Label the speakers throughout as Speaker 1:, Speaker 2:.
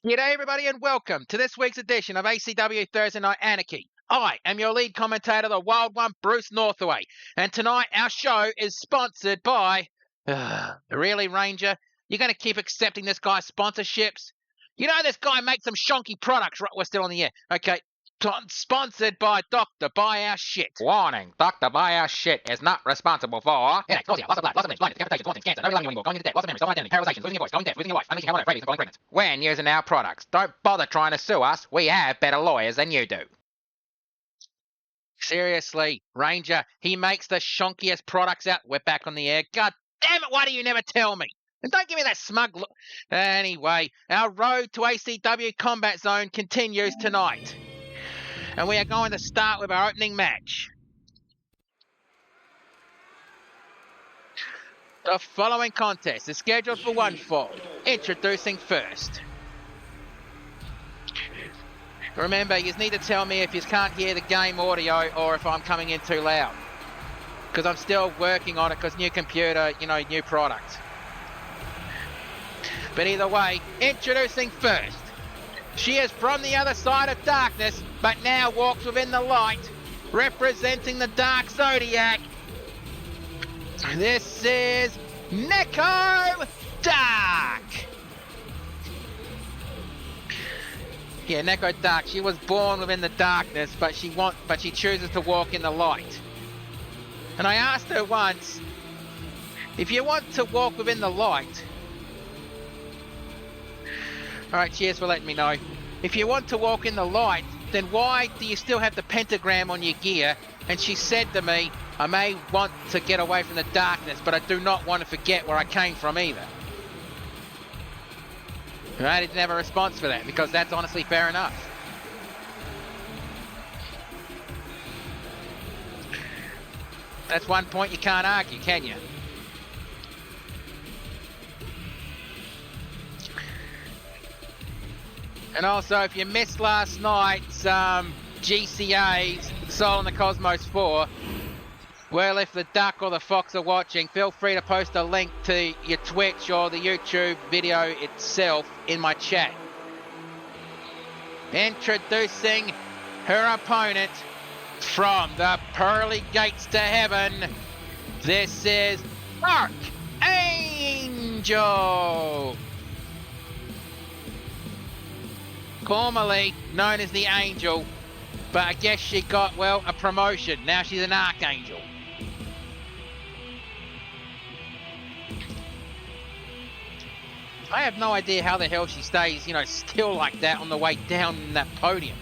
Speaker 1: G'day everybody and welcome to this week's edition of ACW Thursday Night Anarchy. I am your lead commentator, the Wild One, Bruce Northaway, and tonight our show is sponsored by... Really, Ranger? You're going to keep accepting this guy's sponsorships? You know this guy makes some shonky products, right? We're still on the air. Okay, sponsored by Dr. Buy Our Shit.
Speaker 2: Warning, Dr. Buy Our Shit is not responsible for
Speaker 1: headaches, nausea, loss of blood, loss of limbs, blindness, decapitation, haunting, cancer, no relieving anymore, going into debt, loss of memory, stolen identity, paralyzation, losing your voice, going deaf, losing your wife, unleashing hell on earth, rabies, and falling pregnant.
Speaker 2: when using our products. Don't bother trying to sue us. We have better lawyers than you do.
Speaker 1: Seriously, Ranger, he makes the shonkiest products out. We're back on the air. God damn it, why do you never tell me? And don't give me that smug look. Anyway, our road to ACW Combat Zone continues tonight. And we are going to start with our opening match. The following contest is scheduled for one fall. Introducing first. Remember, you need to tell me if you can't hear the game audio or if I'm coming in too loud. Because I'm still working on it because new computer, new product. But either way, introducing first. She is from the other side of darkness, but now walks within the light, representing the Dark Zodiac. This is Neko Dark. Yeah, Neko Dark. She was born within the darkness, but she chooses to walk in the light. And I asked her once, if you want to walk within the light... Alright, cheers for letting me know. If you want to walk in the light, then why do you still have the pentagram on your gear? And she said to me, I may want to get away from the darkness, but I do not want to forget where I came from either. And I didn't have a response for that, because that's honestly fair enough. That's one point you can't argue, can you? And also, if you missed last night's GCA's Soul in the Cosmos 4, well, if the duck or the fox are watching, feel free to post a link to your Twitch or the YouTube video itself in my chat. Introducing her opponent from the pearly gates to heaven, this is Archangel! Formerly known as the Angel, but I guess she got, well, a promotion. Now she's an Archangel. I have no idea how the hell she stays, still like that on the way down that podium.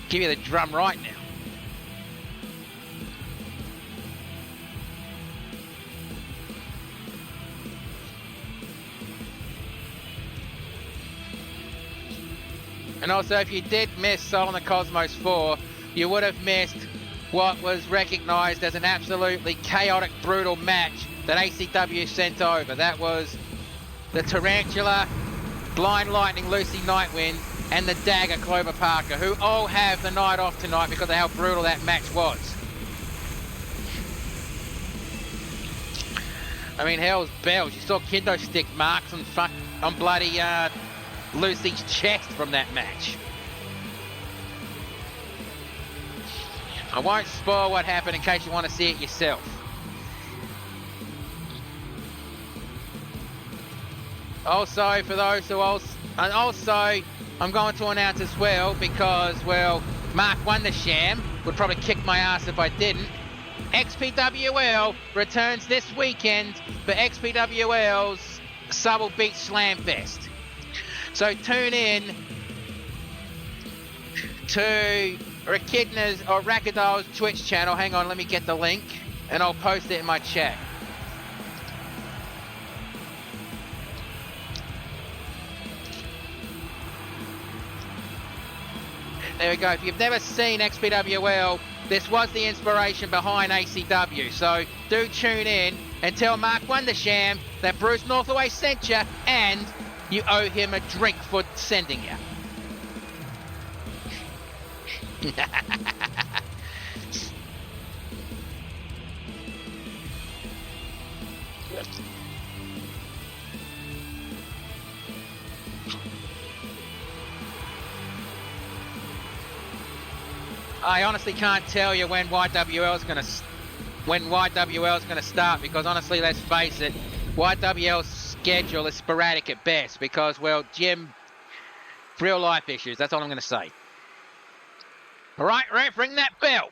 Speaker 1: Give you the drum right now. And also, if you did miss Soul in the Cosmos 4, you would have missed what was recognised as an absolutely chaotic, brutal match that ACW sent over. That was the Tarantula, Blind Lightning, Lucy Nightwind, and the Dagger, Clover Parker, who all have the night off tonight because of how brutal that match was. I mean, hell's bells. You saw kendo stick marks on bloody Lucy's chest from that match. I won't spoil what happened in case you want to see it yourself. Also, for those who I'm going to announce as well, because, well, Mark Wondersham would probably kick my ass if I didn't. XPWL returns this weekend for XPWL's Subtle Beach Slamfest. So tune in to Rakidna's or Rakadal's Twitch channel. Hang on, let me get the link and I'll post it in my chat. There we go. If you've never seen XPWL, this was the inspiration behind ACW. So do tune in and tell Mark Wondersham that Bruce Northaway sent you and you owe him a drink for sending you. I honestly can't tell you when YWL's going to start, because honestly, let's face it, YWL's schedule is sporadic at best because, well, gym, real life issues. That's all I'm going to say. All right, ref, ring that bell.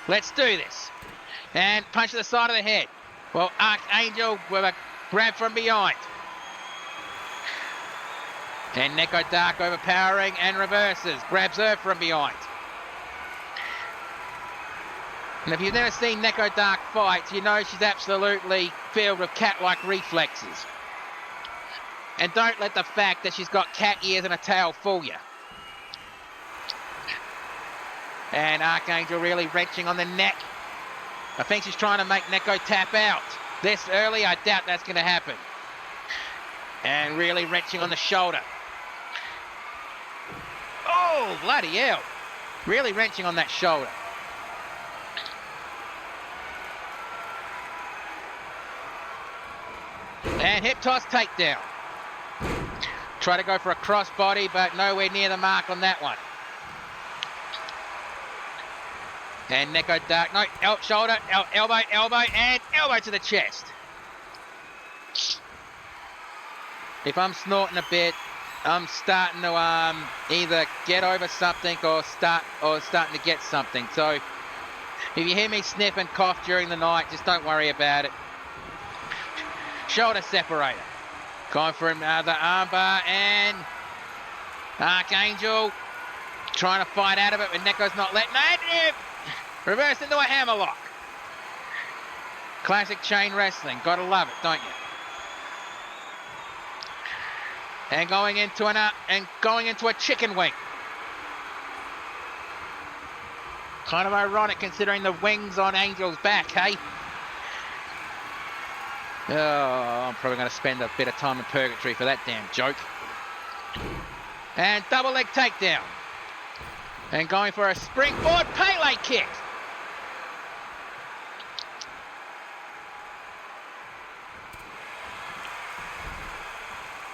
Speaker 1: Let's do this. And punch to the side of the head. Well, Archangel with a grab from behind. And Neko Dark overpowering and reverses. Grabs her from behind. And if you've never seen Neko Dark fight, you know she's absolutely filled with cat-like reflexes. And don't let the fact that she's got cat ears and a tail fool you. And Archangel really wrenching on the neck. I think she's trying to make Neko tap out. This early, I doubt that's going to happen. And really wrenching on the shoulder. Oh, bloody hell. Really wrenching on that shoulder. And hip toss takedown. Try to go for a crossbody, but nowhere near the mark on that one. And Neko Dark, no, shoulder, elbow, and elbow to the chest. If I'm snorting a bit, I'm starting to either get over something or starting to get something. So if you hear me sniff and cough during the night, just don't worry about it. Shoulder separator. Going for another armbar, and Archangel trying to fight out of it, but Neko's not letting it. Reverse into a hammerlock. Classic chain wrestling. Gotta love it, don't you? And going into a chicken wing. Kind of ironic considering the wings on Angel's back, hey? Oh, I'm probably going to spend a bit of time in purgatory for that damn joke. And double leg takedown. And going for a springboard Pele kick.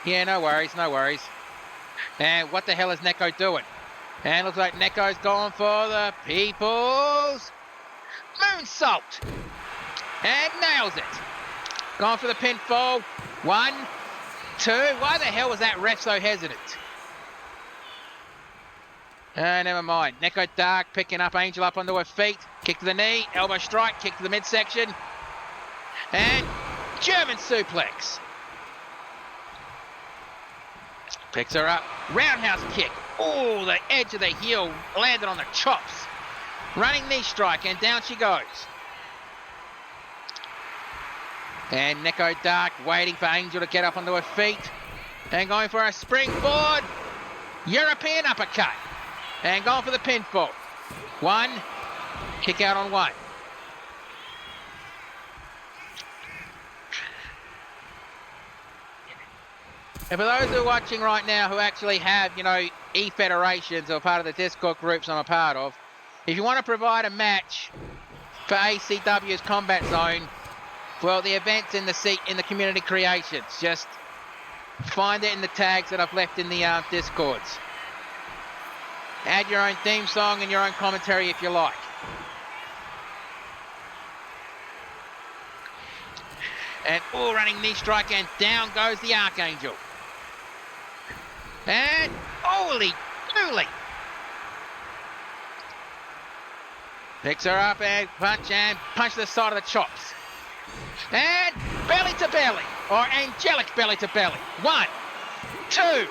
Speaker 1: Yeah, no worries, no worries. And what the hell is Neko doing? And looks like Neko's going for the people's moonsault. And nails it. Going for the pinfall. 1, 2. Why the hell was that ref so hesitant? Never mind. Neko Dark picking up Angel up onto her feet. Kick to the knee. Elbow strike. Kick to the midsection. And German suplex. Picks her up. Roundhouse kick. Oh, the edge of the heel landed on the chops. Running knee strike, and down she goes. And Neko Dark waiting for Angel to get up onto her feet. And going for a springboard European uppercut. And going for the pinfall. 1. Kick out on 1. And for those who are watching right now who actually have, E-federations or part of the Discord groups I'm a part of, if you want to provide a match for ACW's Combat Zone, well, the event's in the community creations. Just find it in the tags that I've left in the Discords. Add your own theme song and your own commentary if you like. And running knee strike, and down goes the Archangel. And holy dooly. Picks her up and punch to the side of the chops. And belly to belly, or angelic belly to belly. 1, 2.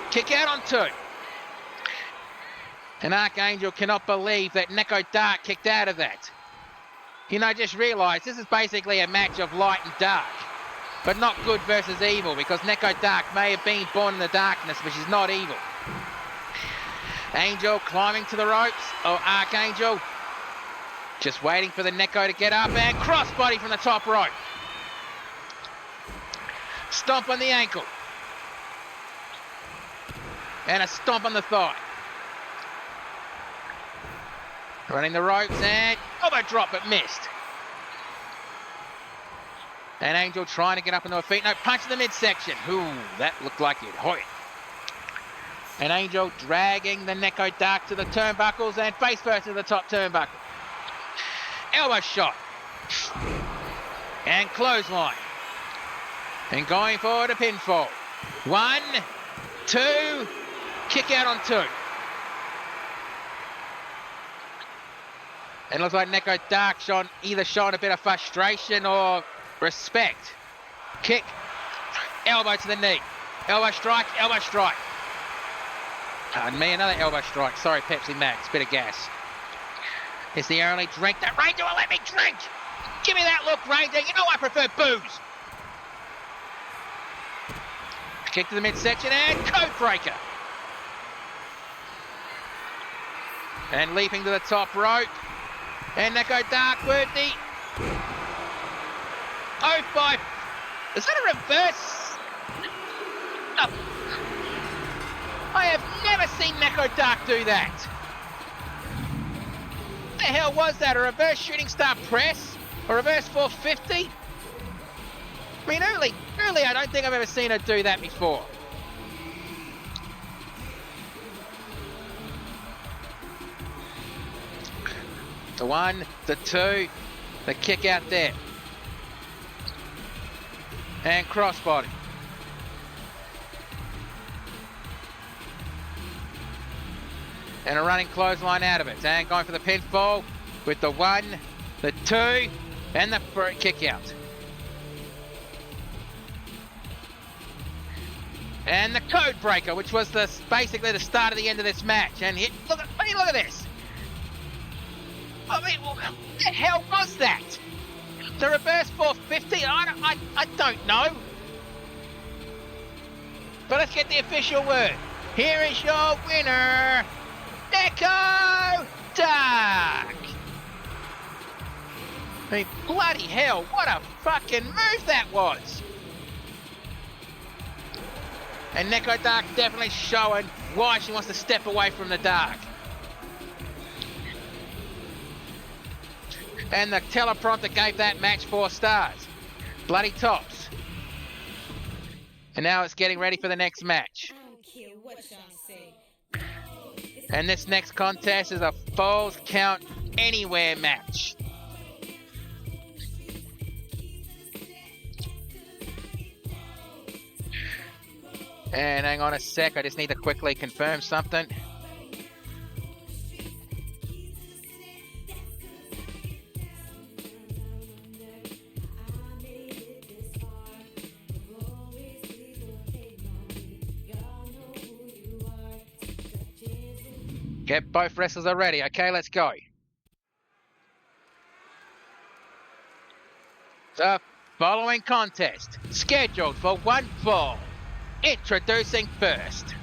Speaker 1: Kick out on 2. And Archangel cannot believe that Neko Dark kicked out of that. Just realise this is basically a match of light and dark. But not good versus evil, because Neko Dark may have been born in the darkness, but she's not evil. Angel climbing to the ropes. Oh, Archangel just waiting for the Neko to get up, and crossbody from the top rope. Stomp on the ankle. And a stomp on the thigh. Running the ropes, and elbow drop, but missed. And Angel trying to get up into her feet. No, punch in the midsection. Ooh, that looked like it hurt. And Angel dragging the Neko Dark to the turnbuckles and face first to the top turnbuckle. Elbow shot. And clothesline. And going forward a pinfall. 1, 2, kick out on 2. And it looks like Neko Dark either showing a bit of frustration or respect. Kick, elbow to the knee. Elbow strike, elbow strike. Pardon me, another elbow strike. Sorry, Pepsi Max, bit of gas. It's the only drink that Ranger will let me drink. Give me that look, Ranger. You know I prefer booze. Kick to the midsection and code breaker. And leaping to the top rope. And Neko Dark with the 05. Is that a reverse? No. I have never seen Neko Dark do that. What the hell was that? A reverse shooting star press? A reverse 450? I mean, early, I don't think I've ever seen her do that before. The 1, the 2, the kick out there. And crossbody. And a running clothesline out of it. And going for the pinfall with the 1, the 2, and the kick out. And the code breaker, which was basically the start of the end of this match. And look at this. I mean, what the hell was that? The reverse 450? I don't know. But let's get the official word. Here is your winner, Neko Dark. I mean, bloody hell, what a fucking move that was. And Neko Dark definitely showing why she wants to step away from the dark. And the teleprompter gave that match 4 stars. Bloody tops. And now it's getting ready for the next match.
Speaker 3: I don't care what y'all say.
Speaker 1: And this next contest is a Falls Count Anywhere match. And hang on a sec, I just need to quickly confirm something. Get both wrestlers are ready. Okay, let's go. The following contest, scheduled for 1 fall. Introducing first.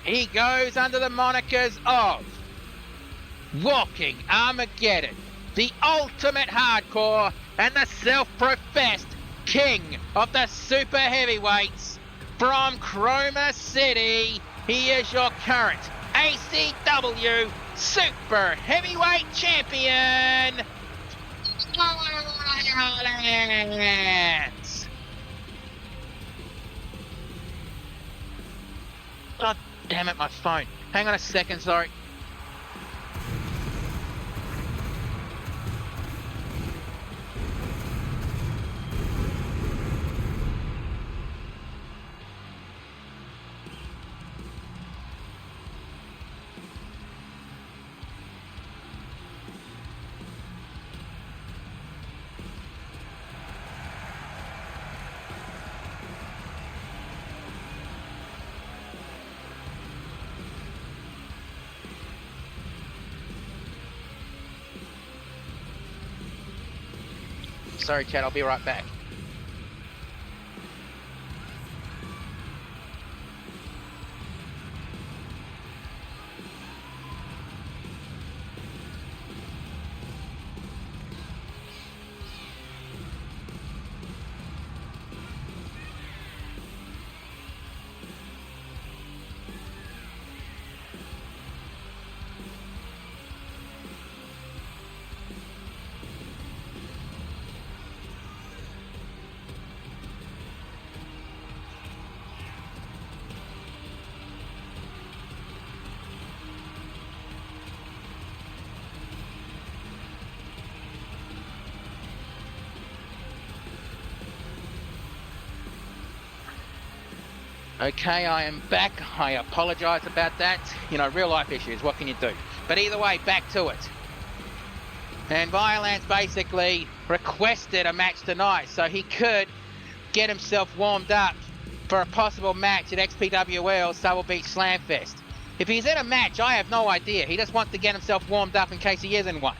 Speaker 1: He goes under the monikers of Walking Armageddon, the ultimate hardcore, and the self-professed king of the super heavyweights. From Chroma City, he is your current ACW super heavyweight champion, God damn it, my phone. Hang on a second, sorry. Sorry, Chad, I'll be right back. Okay, I am back. I apologise about that. You know, real life issues, what can you do? But either way, back to it. And Violence basically requested a match tonight so he could get himself warmed up for a possible match at XPWL Stubble Beach Slamfest. If he's in a match, I have no idea. He just wants to get himself warmed up in case he is in one.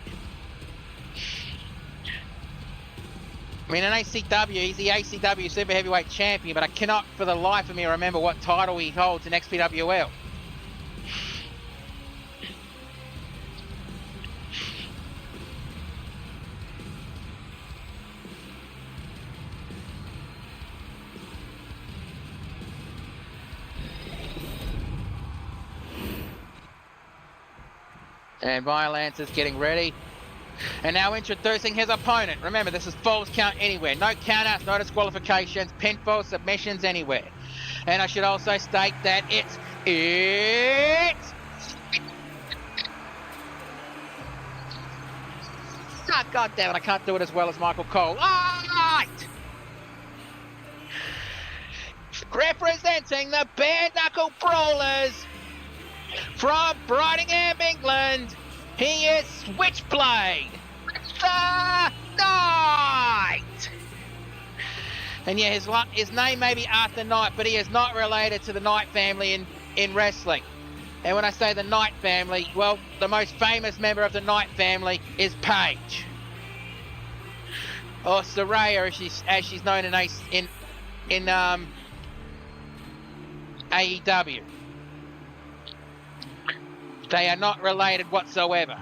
Speaker 1: I mean, in ACW, he's the ACW Super Heavyweight Champion, but I cannot for the life of me remember what title he holds in XPWL. And Violence is getting ready. And now introducing his opponent. Remember, this is Falls Count Anywhere. No countouts, no disqualifications, pinfall, submissions anywhere. And I should also state that it's... Oh, God damn it, I can't do it as well as Michael Cole. All right! Representing the Bare Knuckle Brawlers from Bridingham, England, he is Switchblade the Knight. And yeah, his name may be Arthur Knight, but he is not related to the Knight family in wrestling. And when I say the Knight family, well, the most famous member of the Knight family is Paige, or Saraya, as she's known in AEW. They are not related whatsoever.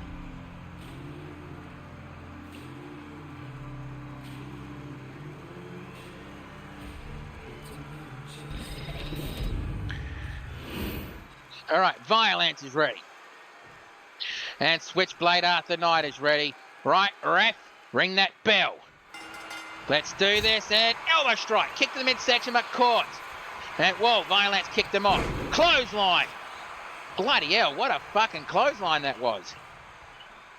Speaker 1: All right, Violence is ready. And Switchblade Arthur Knight is ready. Right, ref, ring that bell. Let's do this, and elbow strike. Kick to the midsection, but caught. And, whoa, Violence kicked him off. Clothesline. Bloody hell, what a fucking clothesline that was.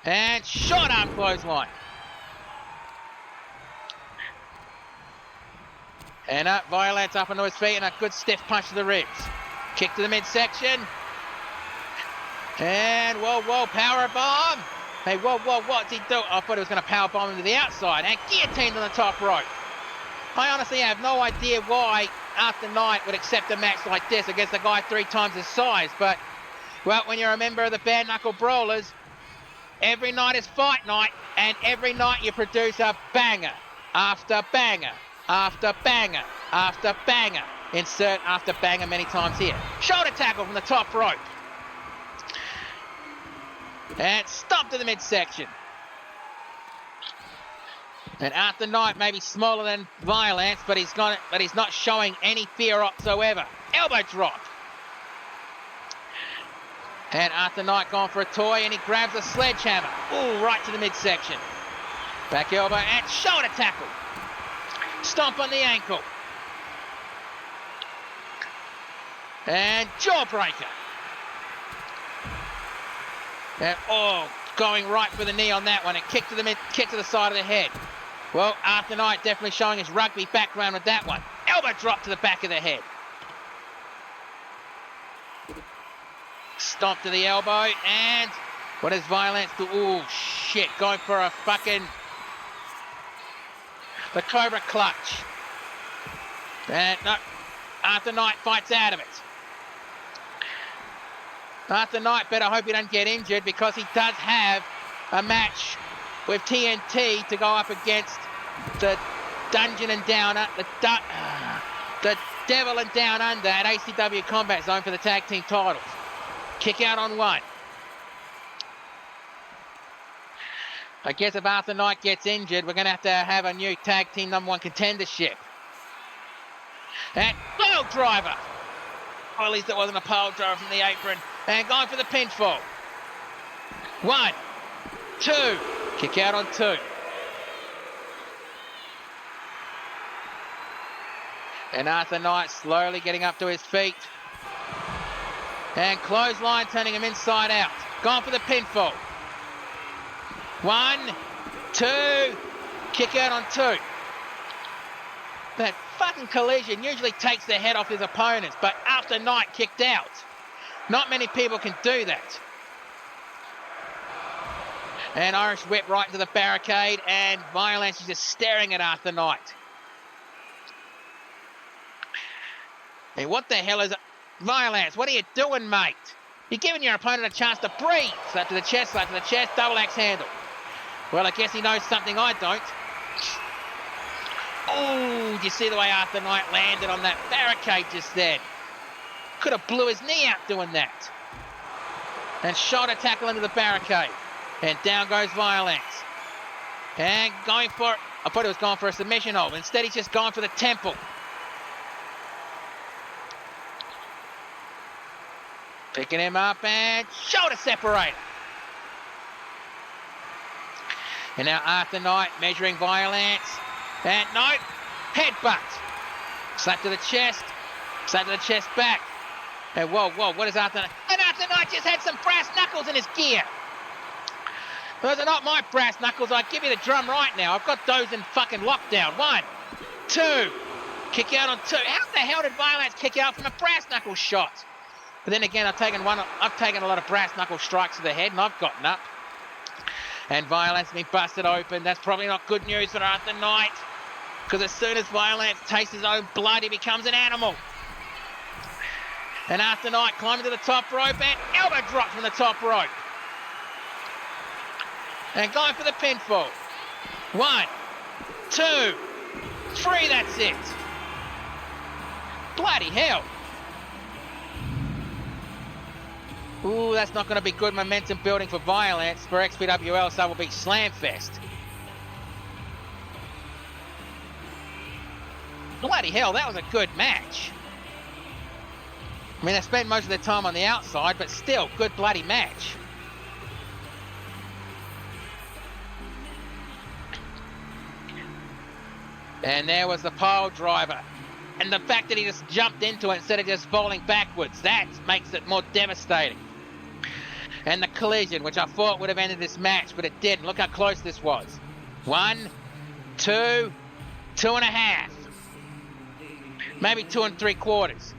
Speaker 1: And short arm clothesline. And up, Violence up onto his feet, and a good stiff punch to the ribs. Kick to the midsection. And whoa, power bomb. Hey, whoa, what's he do? I thought he was going to power bomb him to the outside. And guillotine on the top rope. I honestly have no idea why Arthur Knight would accept a match like this against a guy 3 times his size. But, well, when you're a member of the Bare Knuckle Brawlers, every night is fight night. And every night you produce a banger after banger after banger after banger. Insert after banger many times here. Shoulder tackle from the top rope. And stomp to the midsection. And Arthur Knight may be smaller than Violence, but he's not showing any fear whatsoever. Elbow drop. And Arthur Knight gone for a toy, and he grabs a sledgehammer. Ooh, right to the midsection. Back elbow and shoulder tackle. Stomp on the ankle. And jawbreaker. And, going right for the knee on that one. And kick to the side of the head. Well, Arthur Knight definitely showing his rugby background with that one. Elbow drop to the back of the head. Stomp to the elbow. And what does Violence do? Oh, shit. Going for a fucking... the Cobra Clutch. And no, Arthur Knight fights out of it. Arthur Knight better hope he doesn't get injured, because he does have a match with TNT to go up against the Dungeon and Downer, the Devil and Down Under at ACW Combat Zone for the tag team titles. Kick out on one. I guess if Arthur Knight gets injured, we're going to have a new tag team #1 contendership. And pile driver. Or at least it wasn't a pile driver from the apron. And going for the pinfall. 1, 2. Kick out on 2. And Arthur Knight slowly getting up to his feet. And clothesline turning him inside out. Going for the pinfall. 1, 2. Kick out on 2. That fucking Collision usually takes the head off his opponents, but after Knight kicked out, not many people can do that. And Irish whip right into the barricade, and Violence is just staring at Arthur Knight. And what the hell is it? Violence, what are you doing, mate? You're giving your opponent a chance to breathe. Slap to the chest, double axe handle. Well, I guess he knows something I don't. Oh, do you see the way Arthur Knight landed on that barricade just then? Could have blew his knee out doing that. And shoulder tackle into the barricade. And down goes Violence. And going for it. I thought he was going for a submission hold. Instead, he's just gone for the temple. Picking him up and shoulder separator. And now Arthur Knight measuring Violence. And no, headbutt. Slap to the chest back. And whoa, what is Arthur Knight? And Arthur Knight just had some brass knuckles in his gear. Those are not my brass knuckles. I give you the drum right now. I've got those in fucking lockdown. 1, 2. Kick out on 2. How the hell did Violence kick out from a brass knuckle shot? But then again, I've taken a lot of brass knuckle strikes to the head, and I've gotten up. And Violence been busted open. That's probably not good news for Arthur Knight, because as soon as Violence tastes his own blood, he becomes an animal. And Arthur Knight climbing to the top rope and elbow drop from the top rope. And going for the pinfall. 1, 2, 3, that's it. Bloody hell. Ooh, that's not going to be good momentum building for Violence for XPWL, so it will be Slamfest. Bloody hell, that was a good match. I mean, they spent most of their time on the outside, but still, good bloody match. And there was the pile driver. And the fact that he just jumped into it instead of just falling backwards, that makes it more devastating. And the collision, which I thought would have ended this match, but it didn't. Look how close this was. 1, 2, 2.5. Maybe 2 3/4.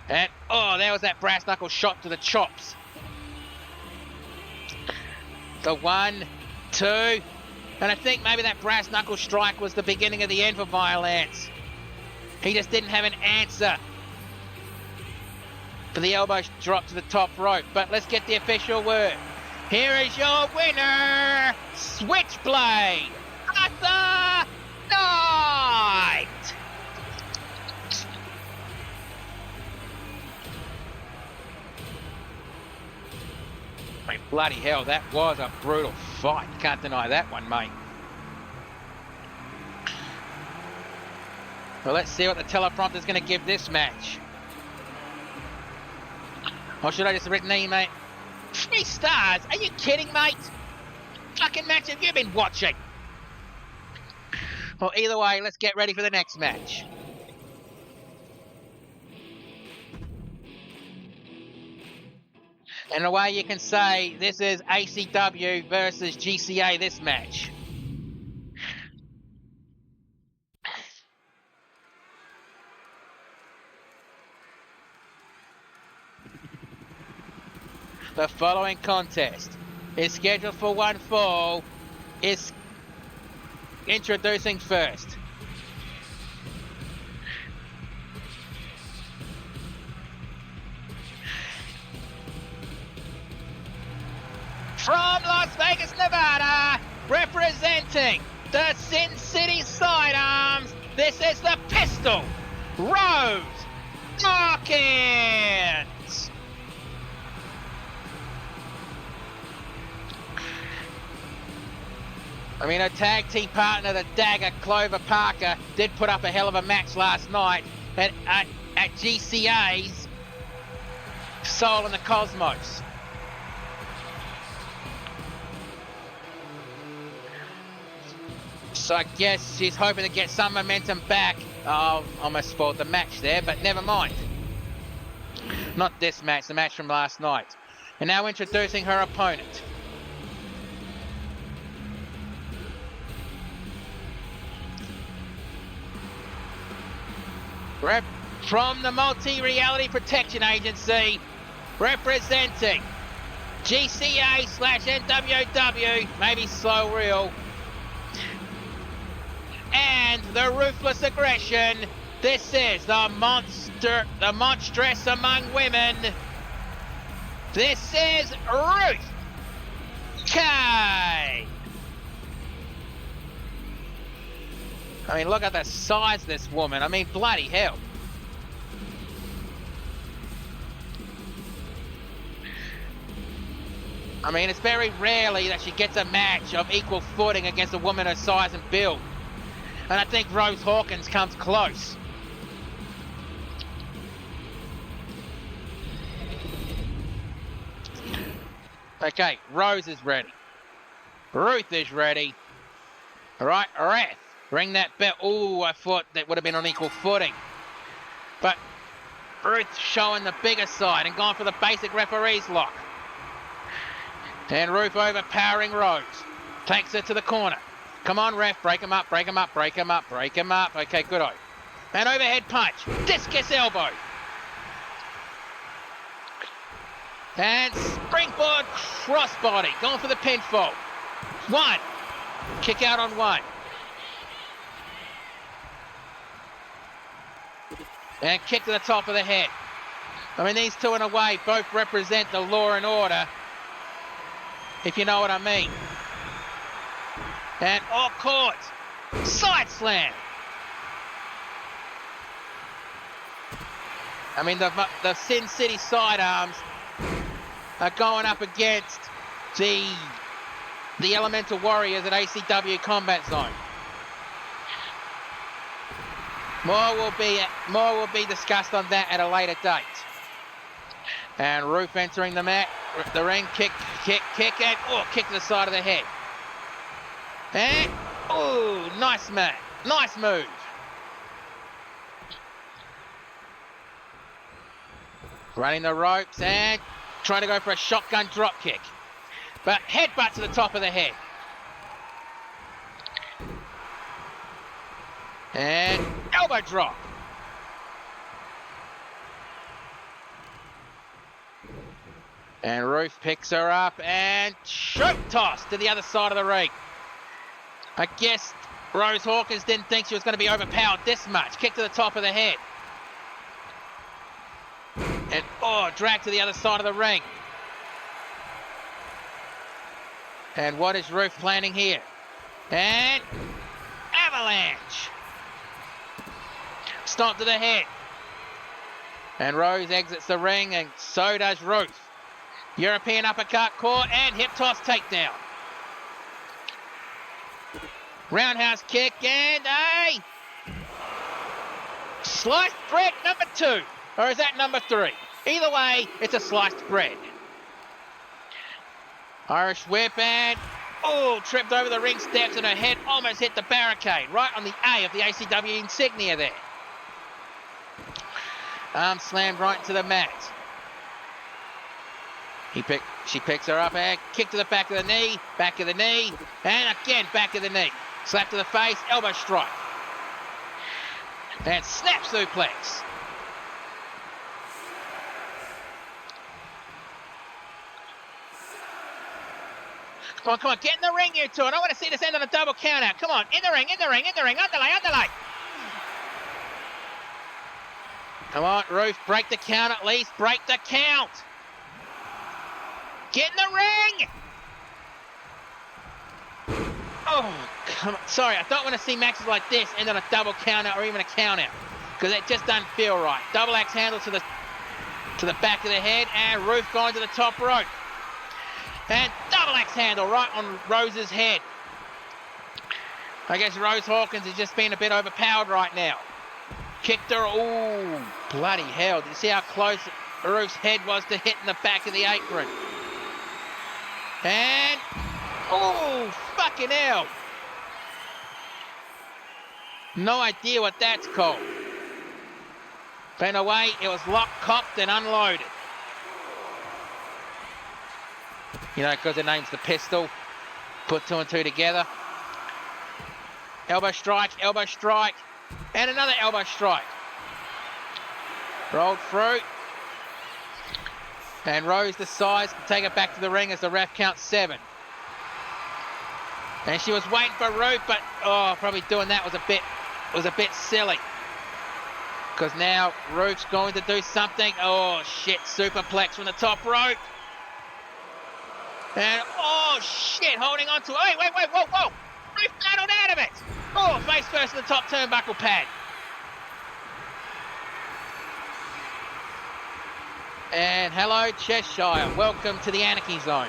Speaker 1: And, oh, there was that brass knuckle shot to the chops. The 1, 2, and I think maybe that brass knuckle strike was the beginning of the end for Violence. He just didn't have an answer for the elbow drop to the top rope. But let's get the official word. Here is your winner, Switchblade, Arthur Knight. I mean, bloody hell, that was a brutal fight. You can't deny that one, mate. Well, let's see what the teleprompter's going to give this match. Or should I just have written E, mate? 3 stars? Are you kidding, mate? Fucking match have you been watching? Well, either way, let's get ready for the next match. And the way you can say this is ACW versus GCA, this match. The following contest is scheduled for one fall, is introducing first. From Las Vegas, Nevada, representing the Sin City Sidearms, this is the Pistol Rose Dawkins. I mean, her tag team partner, the Dagger, Clover Parker, did put up a hell of a match last night at GCA's Soul in the Cosmos. So I guess she's hoping to get some momentum back. Oh, almost spoiled the match there, but never mind. Not this match, the match from last night. And now introducing her opponent. From the Multi-Reality Protection Agency, representing GCA/NWW, maybe Slow Reel, and the Ruthless Aggression. This is the monstress among women. This is Ruth K. I mean, look at the size of this woman. I mean, bloody hell. I mean, it's very rarely that she gets a match of equal footing against a woman her size and build. And I think Rose Hawkins comes close. Okay, Rose is ready. Ruth is ready. All right, ref, ring that bell. Ooh, I thought that would have been on equal footing. But Ruth showing the bigger side and gone for the basic referee's lock. And Ruth overpowering Rose. Takes her to the corner. Come on, ref, break him up, break him up, break him up, break him up. Okay, good eye. And overhead punch. Discus elbow. And springboard crossbody. Going for the pinfall. One. Kick out on one. And kick to the top of the head. I mean, these two in a way both represent the law and order, if you know what I mean. And all caught. Side slam. I mean, the Sin City sidearms are going up against the Elemental Warriors at ACW Combat Zone. More will be discussed on that at a later date. And Ruth entering the ring, kick, and kick to the side of the head. And nice man, nice move. Running the ropes and trying to go for a shotgun drop kick. But headbutt to the top of the head. And elbow drop. And Ruth picks her up and choke toss to the other side of the ring. I guess Rose Hawkins didn't think she was going to be overpowered this much. Kick to the top of the head. And drag to the other side of the ring. And what is Ruth planning here? And avalanche. Stomp to the head. And Rose exits the ring, and so does Ruth. European uppercut caught and hip toss takedown. Roundhouse kick and a sliced bread number 2. Or is that number 3? Either way, it's a sliced bread. Irish whip and tripped over the ring steps and her head almost hit the barricade. Right on the A of the ACW insignia there. Arm slammed right into the mat. She picks her up and kick to the back of the knee, and again back of the knee. Slap to the face, elbow strike. And snap suplex. Come on, get in the ring, you two. I don't want to see this end on a double count out. Come on, in the ring, underlay. Come on, Ruth, break the count at least, break the count. Get in the ring! Oh, come on. Sorry, I don't want to see matches like this end on a double count out or even a count out, because it just doesn't feel right. Double axe handle to the back of the head, and Ruth going to the top rope. And double axe handle right on Rose's head. I guess Rose Hawkins is just being a bit overpowered right now. Kicked her. Ooh, bloody hell. Did you see how close Ruth's head was to hitting the back of the apron? And, fucking hell. No idea what that's called. But in a way, it was locked, cocked, and unloaded. You know, because the name's the Pistol. Put 2 and 2 together. Elbow strike, and another elbow strike. Rolled through. And Rose decides to take it back to the ring as the ref counts 7. And she was waiting for Ruth, but probably doing that was a bit silly. Because now Ruth's going to do something. Oh shit, superplex from the top rope. And oh shit, holding on to it. Wait, whoa. Ruth battled out of it. Oh, face first in the top turnbuckle pad. And hello, Cheshire. Welcome to the Anarchy Zone.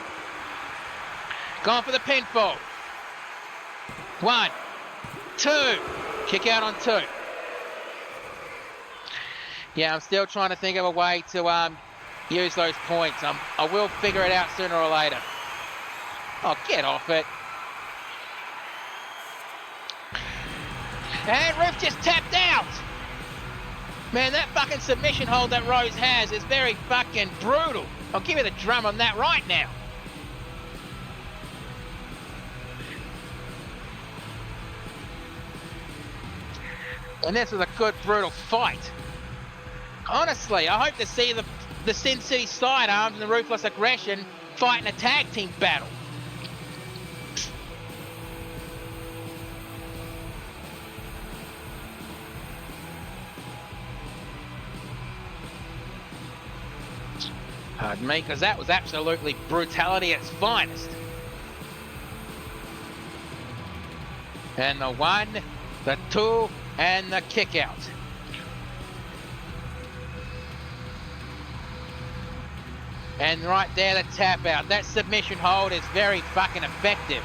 Speaker 1: Gone for the pinfall. 1, 2. Kick out on 2. Yeah, I'm still trying to think of a way to use those points. I will figure it out sooner or later. Oh, get off it. And Ruth just tapped out. Man, that fucking submission hold that Rose has is very fucking brutal. I'll give you the drum on that right now. And this was a good, brutal fight. Honestly, I hope to see the Sin City Sidearms and the Ruthless Aggression fight in a tag team battle. Pardon me, because that was absolutely brutality at its finest. And the 1, the 2, and the kick out. And right there, the tap out. That submission hold is very fucking effective.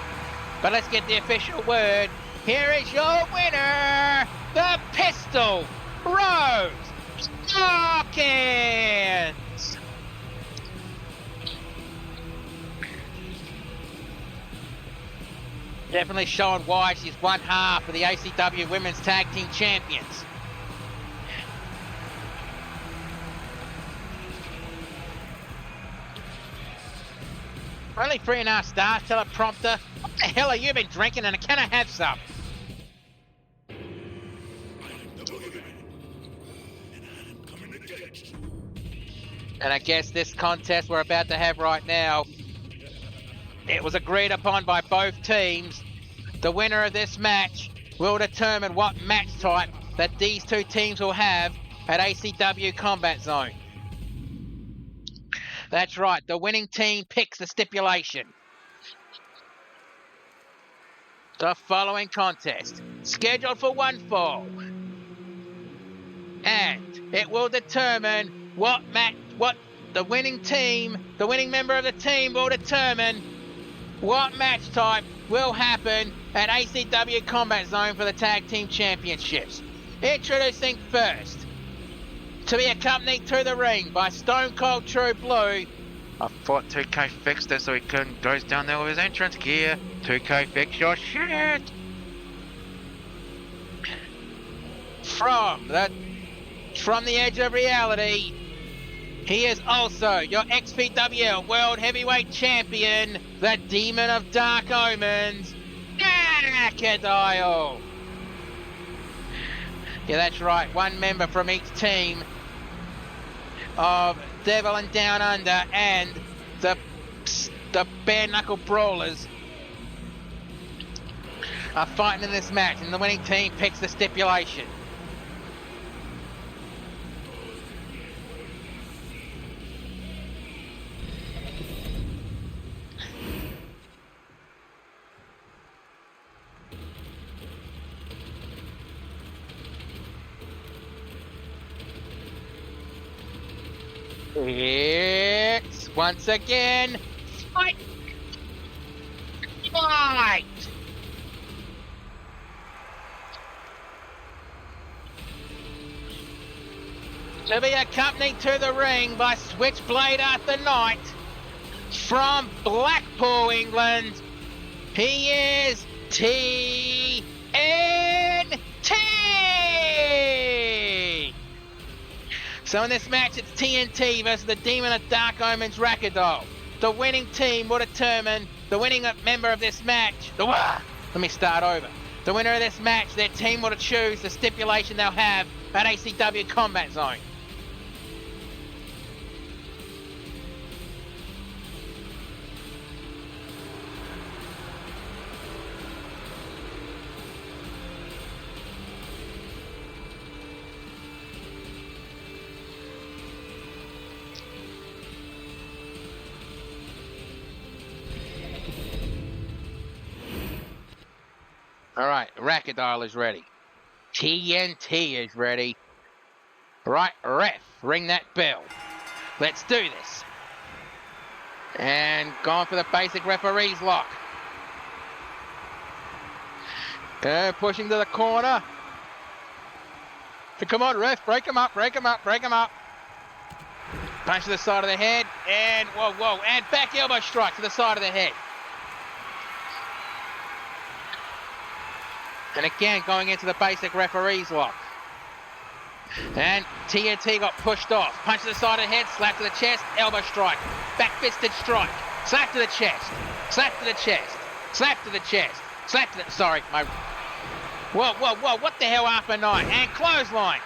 Speaker 1: But let's get the official word. Here is your winner, the Pistol Rose Dawkins. Definitely showing why she's one half of the ACW Women's Tag Team Champions. Only 3.5 stars, teleprompter. What the hell have you been drinking, and can I have some? And I guess this contest we're about to have right now, it was agreed upon by both teams. The winner of this match will determine what match type that these two teams will have at ACW Combat Zone. That's right, the winning team picks the stipulation. The following contest, scheduled for one fall. And it will determine what the winning member of the team will determine what match type will happen at ACW Combat Zone for the Tag Team Championships. Introducing first, to be accompanied to the ring by Stone Cold True Blue. I thought 2K fixed it so he goes down there with his entrance gear. 2K, fix your shit! From the edge of reality, he is also your XPW World Heavyweight Champion, the Demon of Dark Omens, Crocodile. Yeah, that's right, one member from each team of Devil and Down Under and the Bare Knuckle Brawlers are fighting in this match, and the winning team picks the stipulation. It's once again fight! Fight! To be accompanied to the ring by Switchblade Arthur Knight from Blackpool, England. He is TNT! So in this match, it's TNT versus the Demon of Dark Omens, Crocodile. The winning team will determine the winning member of this match. Let me start over. The winner of this match, their team will choose the stipulation they'll have at ACW Combat Zone. All right, Rackadile is ready. TNT is ready. Right, ref, ring that bell. Let's do this. And going for the basic referee's lock. Pushing to the corner. Come on, ref, break him up, break him up, break him up. Punch to the side of the head, and whoa, and back elbow strike to the side of the head. And again, going into the basic referee's lock. And TNT got pushed off. Punch to the side of the head, slap to the chest, elbow strike. Back fisted strike. Slap to the chest. Slap to the chest. Slap to the chest. Slap to the... Sorry, my... Whoa, what the hell after 9? And clothesline.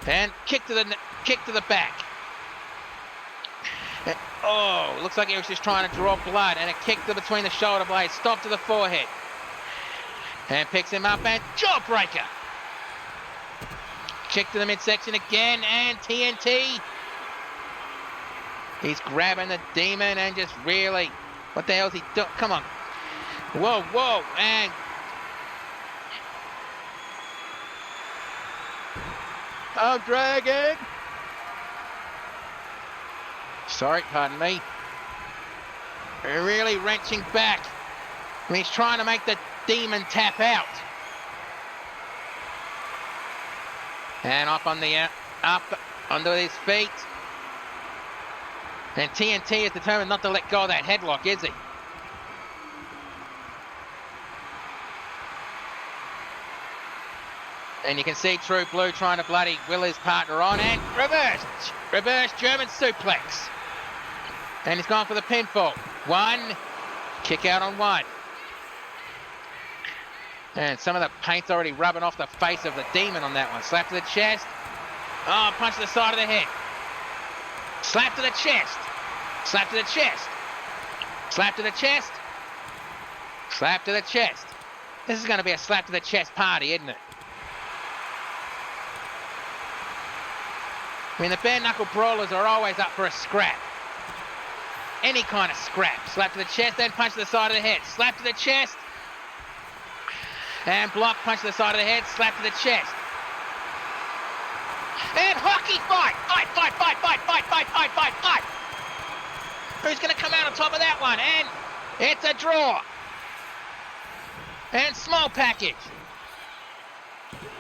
Speaker 1: And kick to the back. And, oh, looks like he was just trying to draw blood. And a kick to between the shoulder blades. Stop to the forehead. And picks him up and jawbreaker. Kick to the midsection again and TNT. He's grabbing the demon and just really... What the hell is he doing? Come on. Whoa, and... Oh, Dragon! Sorry, pardon me. Really wrenching back. And he's trying to make the demon tap out. And up onto his feet. And TNT is determined not to let go of that headlock, is he? And you can see True Blue trying to bloody will his partner on, and reverse German suplex. And he's gone for the pinfall. 1, kick out on 1. And some of the paint's already rubbing off the face of the demon on that one. Slap to the chest. Oh, punch to the side of the head. Slap to the chest. Slap to the chest. Slap to the chest. Slap to the chest. This is going to be a slap to the chest party, isn't it? I mean, the bare knuckle brawlers are always up for a scrap. Any kind of scrap. Slap to the chest, then punch to the side of the head. Slap to the chest. And block, punch to the side of the head, slap to the chest. And hockey fight! Fight! Who's going to come out on top of that one? And it's a draw. And small package.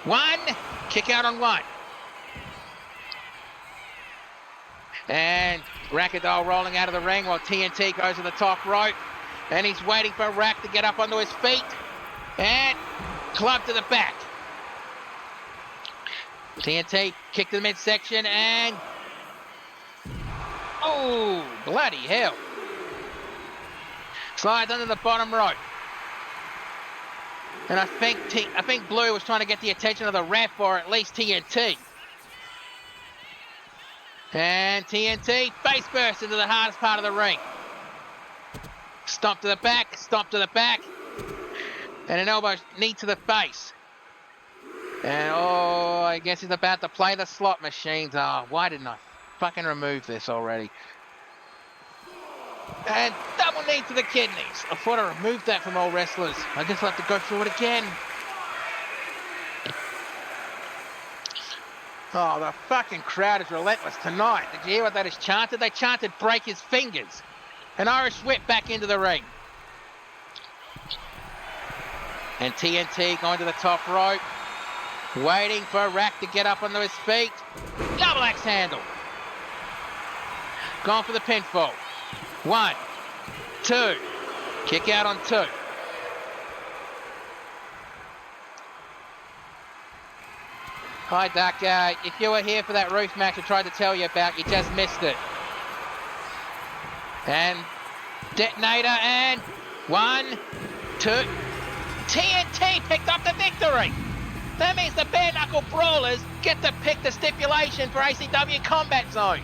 Speaker 1: 1, kick out on 1. And Rackadile rolling out of the ring while TNT goes to the top rope. And he's waiting for Rack to get up onto his feet. And club to the back. TNT kick to the midsection and... Oh, bloody hell. Slides under the bottom rope. And I think Blue was trying to get the attention of the ref, or at least TNT. And TNT face burst into the hardest part of the ring. Stomp to the back, stomp to the back. And an elbow knee to the face. And oh, I guess he's about to play the slot machines. Oh, why didn't I fucking remove this already? And double knee to the kidneys. I thought I removed that from all wrestlers. I guess I'll have to go through it again. Oh, the fucking crowd is relentless tonight. Did you hear what that is chanted? They chanted break his fingers. An Irish whip back into the ring. And TNT going to the top rope. Waiting for Rack to get up onto his feet. Double axe handle. Going for the pinfall. 1, 2. Kick out on 2. Hi, Duck. If you were here for that roof match I tried to tell you about, you just missed it. And detonator and 1, 2. TNT picked up the victory. That means the bare knuckle brawlers get to pick the stipulation for ACW Combat Zone.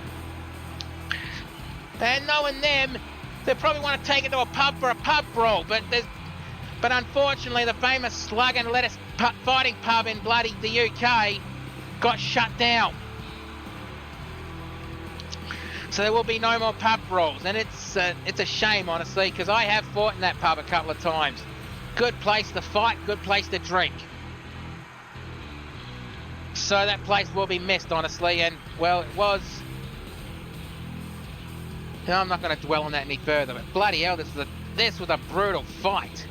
Speaker 1: And knowing them, they probably want to take it to a pub for a pub brawl, but unfortunately the famous Slug and Lettuce fighting pub in bloody the UK got shut down. So there will be no more pub brawls, and it's a shame, honestly, because I have fought in that pub a couple of times. Good place to fight, good place to drink. So that place will be missed, honestly, and, well, it was... No, I'm not going to dwell on that any further, but bloody hell, this was a brutal fight.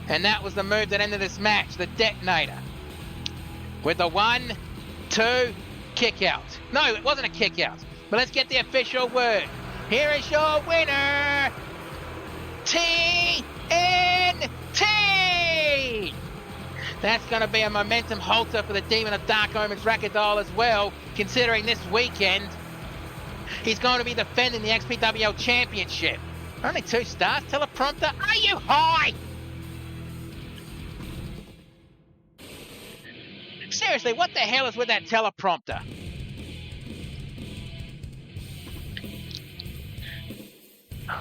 Speaker 1: And that was the move that ended this match, the detonator. With the 1, 2, kick out. No, it wasn't a kick out. But let's get the official word. Here is your winner, TNT! That's going to be a momentum halter for the Demon of Dark Omens Rakadal as well, considering this weekend he's going to be defending the XPWL Championship. Only 2 stars, teleprompter. Are you high? Seriously, what the hell is with that teleprompter?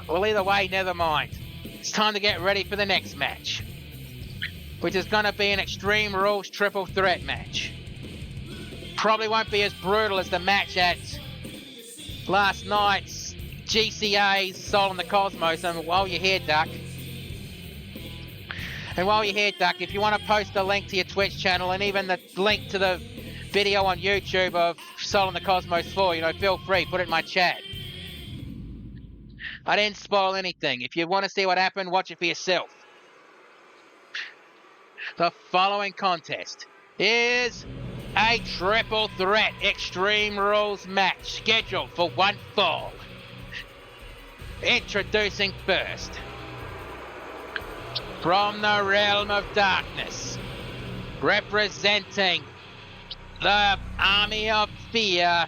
Speaker 1: Well, either way, never mind. It's time to get ready for the next match, which is going to be an Extreme Rules triple threat match. Probably won't be as brutal as the match at last night's GCA's Soul in the Cosmos. And while you're here, Duck, if you want to post a link to your Twitch channel and even the link to the video on YouTube of Soul in the Cosmos 4, feel free, put it in my chat. I didn't spoil anything. If you want to see what happened, watch it for yourself. The following contest is a triple threat Extreme Rules match scheduled for one fall. Introducing first, from the realm of darkness, representing the army of fear,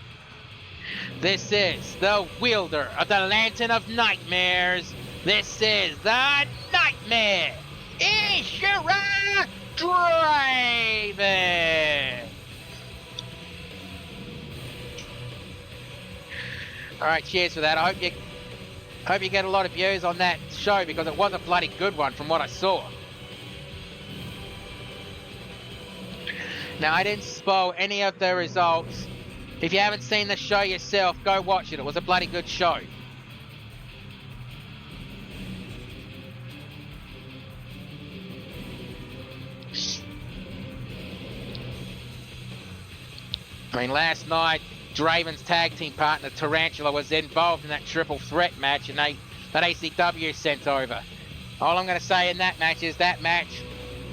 Speaker 1: this is the wielder of the Lantern of Nightmares. This is the Nightmare, Ishira Draven. Alright, cheers for that. I hope you get a lot of views on that show, because it was a bloody good one from what I saw. Now, I didn't spoil any of the results. If you haven't seen the show yourself, go watch it. It was a bloody good show. I mean, last night, Draven's tag team partner, Tarantula, was involved in that triple threat match and that ACW sent over. All I'm going to say in that match is that match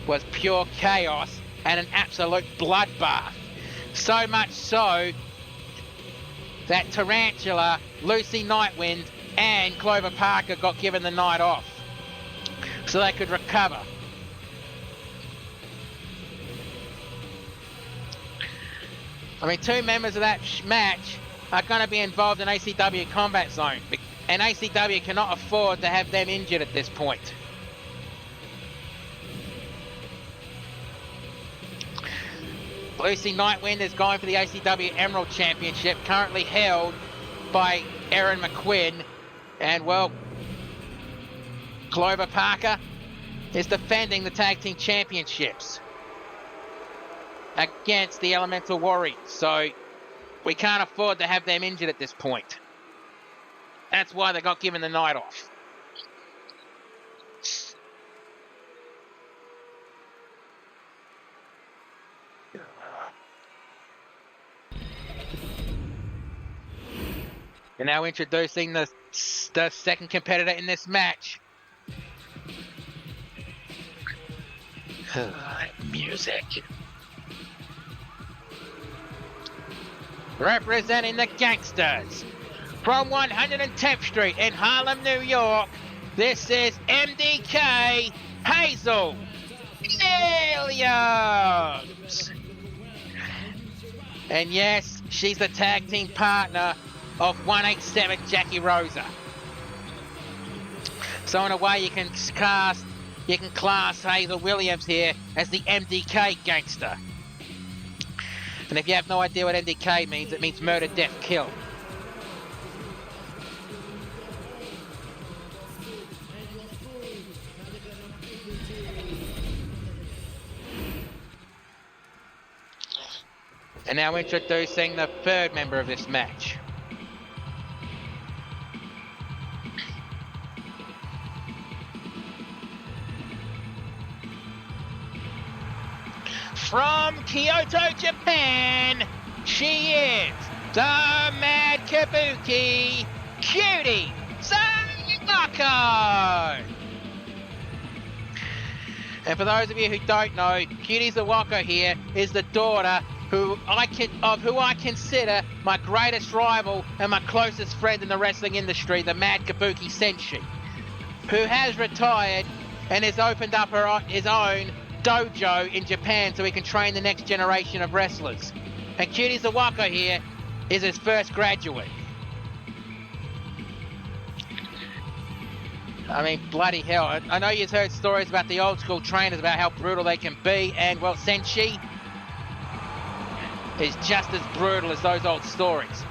Speaker 1: was pure chaos and an absolute bloodbath. So much so that Tarantula, Lucy Nightwind, and Clover Parker got given the night off so they could recover. I mean, 2 members of that match are going to be involved in ACW Combat Zone, and ACW cannot afford to have them injured at this point. Lucy Nightwind is going for the ACW Emerald Championship, currently held by Erin McQuinn, and, well, Clover Parker is defending the Tag Team Championships against the Elemental Warriors, so we can't afford to have them injured at this point. That's why they got given the night off. And now introducing the second competitor in this match. Music. Representing the Gangsters from 110th Street in Harlem, New York, this is MDK Hazel Williams. And yes, she's the tag team partner of 187 Jackie Rosa. So in a way you can class Hazel Williams here as the MDK Gangster. And if you have no idea what MDK means, it means murder, death, kill. And now introducing the third member of this match. From Kyoto, Japan, she is the Mad Kabuki Cutie Zawako. And for those of you who don't know, Cutie Zawako here is the daughter who I consider my greatest rival and my closest friend in the wrestling industry, the Mad Kabuki Senshi, who has retired and has opened up his own dojo in Japan so he can train the next generation of wrestlers. And Cutie Zawako here is his first graduate. I mean, bloody hell. I know you've heard stories about the old school trainers, about how brutal they can be, and, well, Senshi is just as brutal as those old stories.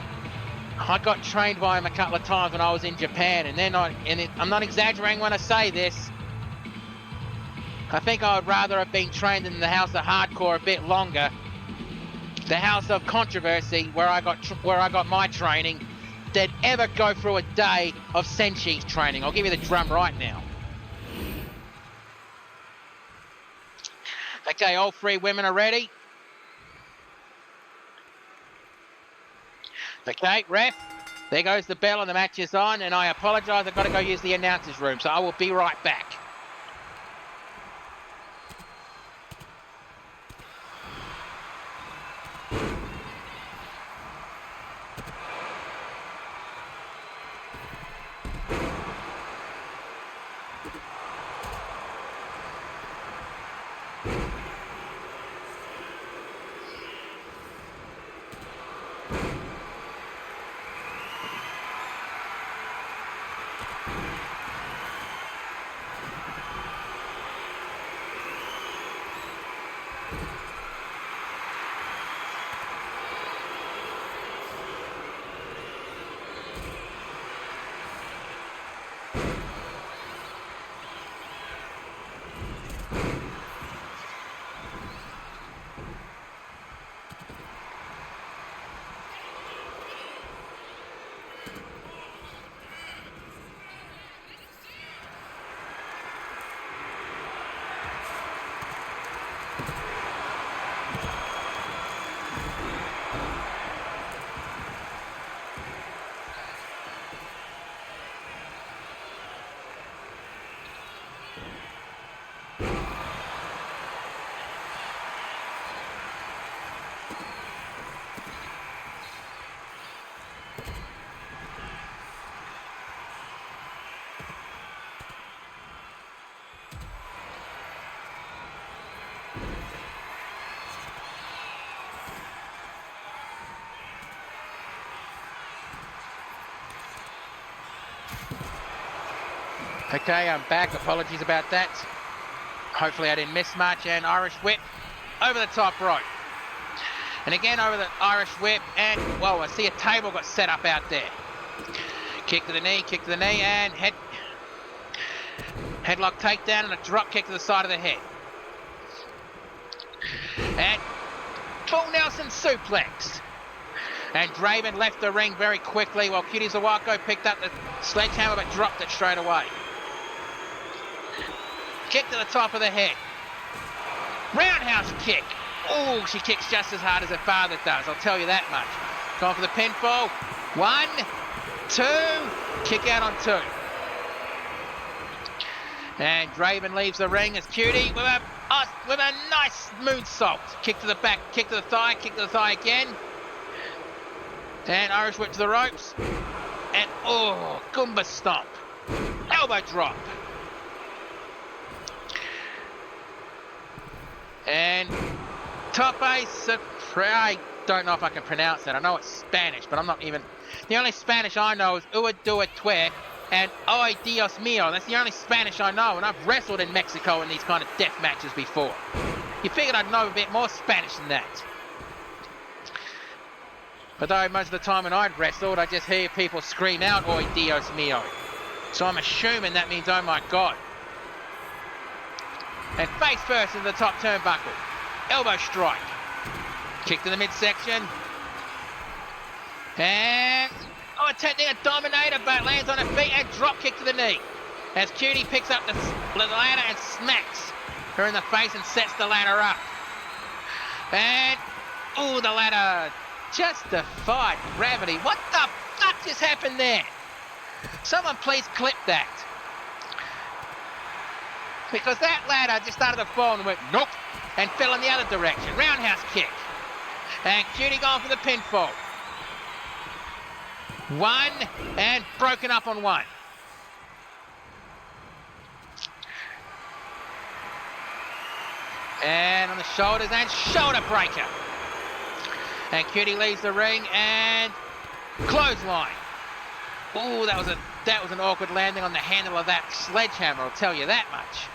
Speaker 1: I got trained by him a couple of times when I was in Japan, and I'm not exaggerating when I say this. I think I would rather have been trained in the House of Hardcore a bit longer, the House of Controversy, where I got my training, than ever go through a day of Senshi's training. I'll give you the drum right now. Okay, all three women are ready. Okay, ref, there goes the bell and the match is on, and I apologise, I've got to go use the announcer's room, so I will be right back. Okay, I'm back. Apologies about that. Hopefully I didn't miss much. And Irish whip over the top rope. And again over the Irish whip. And, whoa, I see a table got set up out there. Kick to the knee, and headlock takedown and a drop kick to the side of the head. And full Nelson suplex. And Draven left the ring very quickly while Cutie Zawako picked up the sledgehammer but dropped it straight away. Kick to the top of the head. Roundhouse kick. Oh, she kicks just as hard as her father does, I'll tell you that much. Going for the pinfall. 1, 2, kick out on 2. And Draven leaves the ring as Cutie with a nice moonsault. Kick to the back, kick to the thigh again. And Irish whip to the ropes. And, oh, Goomba stomp. Elbow drop. And tope I don't know if I can pronounce that. I know it's Spanish, but I'm not even... The only Spanish I know is Ua Dua Tue and Ay Dios Mio. That's the only Spanish I know, and I've wrestled in Mexico in these kind of death matches before. You figured I'd know a bit more Spanish than that. But though most of the time when I'd wrestled, I just hear people scream out, Ay Dios Mio. So I'm assuming that means, oh my God. And face first into the top turnbuckle. Elbow strike. Kick to the midsection. And, attempting a dominator, but lands on her feet and drop kick to the knee. As Cutie picks up the ladder and smacks her in the face and sets the ladder up. And, ooh, the ladder just defied gravity. What the fuck just happened there? Someone please clip that. Because that ladder just started to fall and went, nope, and fell in the other direction. Roundhouse kick. And Cutie going for the pinfall. One, and broken up on one. And on the shoulders, and shoulder breaker. And Cutie leaves the ring, and clothesline. Ooh, that was an awkward landing on the handle of that sledgehammer, I'll tell you that much.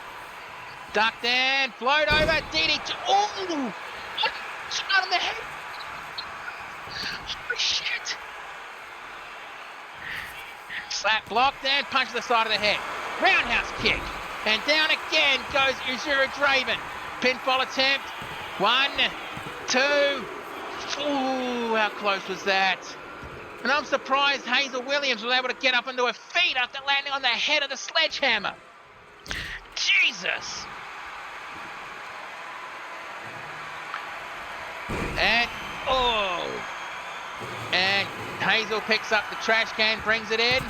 Speaker 1: Ducked and float over, DDT. Ooh, shot on the head. Holy shit. Slap blocked and punch to the side of the head. Roundhouse kick. And down again goes Uzura Draven. Pinfall attempt. 1, 2. Ooh, how close was that? And I'm surprised Hazel Williams was able to get up onto her feet after landing on the head of the sledgehammer. Jesus. And, oh. And Hazel picks up the trash can, brings it in.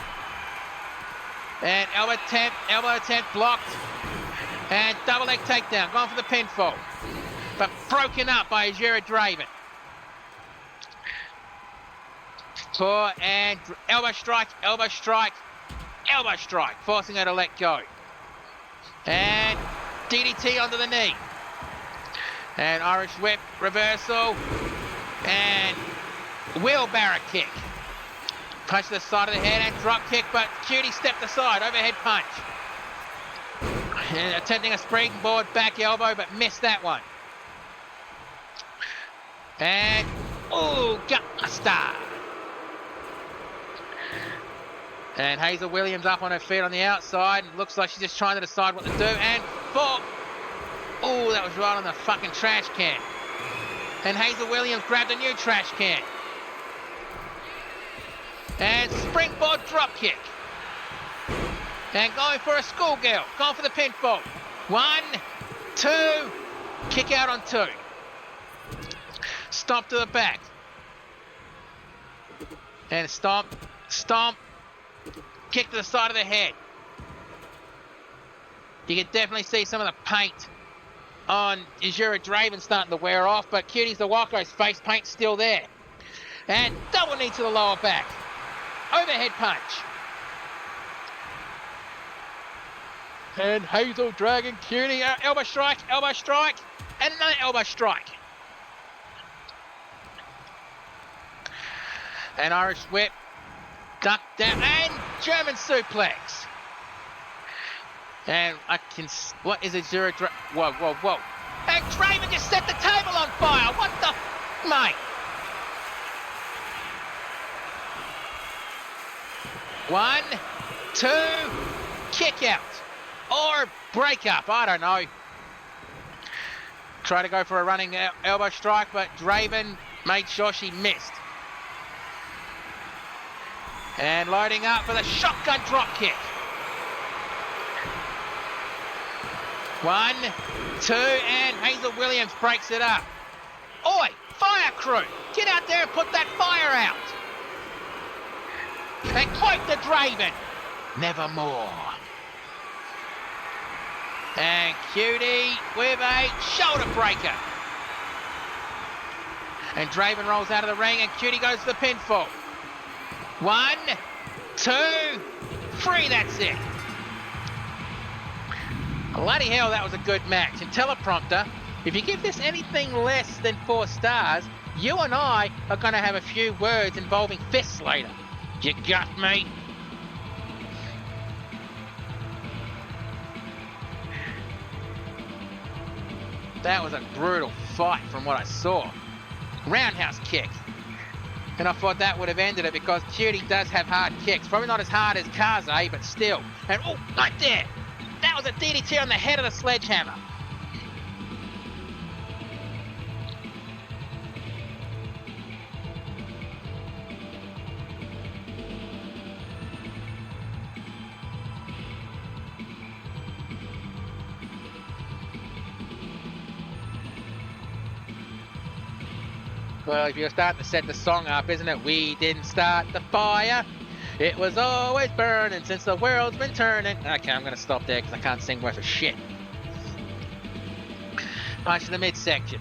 Speaker 1: And elbow attempt blocked. And double leg takedown, going for the pinfall. But broken up by Uzura Draven. Poor and elbow strike, elbow strike, elbow strike, forcing her to let go. And DDT onto the knee. And Irish whip, reversal. And wheelbarrow kick. Punch to the side of the head and drop kick, but Cutie stepped aside, overhead punch. And attempting a springboard back elbow, but missed that one. And, ooh, gutbuster. And Hazel Williams up on her feet on the outside. Looks like she's just trying to decide what to do. And fall. Ooh, that was right on the fucking trash can. And Hazel Williams grabbed a new trash can. And springboard drop kick. And going for a schoolgirl. Going for the pinfall. 1, 2. Kick out on 2. Stomp to the back. And stomp. Stomp. Kick to the side of the head. You can definitely see some of the paint on Uzura Draven starting to wear off, but Cutie Zawako's face paint's still there. And double knee to the lower back. Overhead punch. And Hazel dragging Cutie. Elbow strike, and another elbow strike. An Irish whip. Duck down and German suplex. And I can. What is it, Zero? Whoa. And Draven just set the table on fire. What the, mate? 1, 2, kick out or break up. I don't know. Try to go for a running elbow strike, but Draven made sure she missed. And loading up for the shotgun drop kick. 1, 2, and Hazel Williams breaks it up. Oi, fire crew, get out there and put that fire out. And quote the Draven, nevermore. And Cutie with a shoulder breaker. And Draven rolls out of the ring and Cutie goes to the pinfall. 1, 2, 3, that's it. Bloody hell, that was a good match. And teleprompter, if you give this anything less than 4 stars, you and I are going to have a few words involving fists later. You got me? That was a brutal fight from what I saw. Roundhouse kick. And I thought that would have ended it because Cutie does have hard kicks. Probably not as hard as Kaze, but still. And oh, right there. That was a DDT on the head of the sledgehammer. Well, if you're starting to set the song up, isn't it? We didn't start the fire. It was always burning since the world's been turning. Okay, I'm going to stop there because I can't sing worth a shit. Punch to the midsection.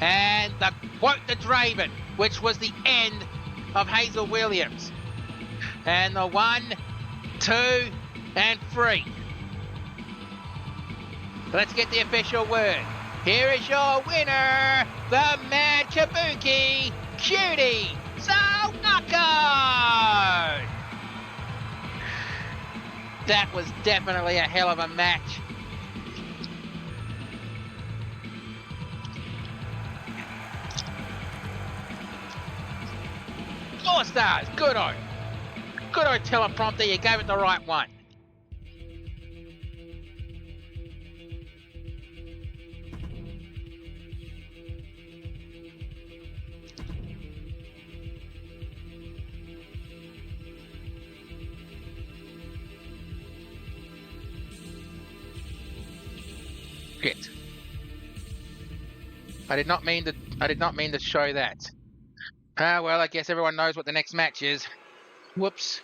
Speaker 1: And the quote the Draven, which was the end of Hazel Williams. And the 1, 2, and 3. Let's get the official word. Here is your winner, the Mad Kabuki, Cutie Sonako! That was definitely a hell of a match. Four stars, good-o. Good-o teleprompter, you gave it the right one. Shit. I did not mean to show that. Ah, well, I guess everyone knows what the next match is. Whoops.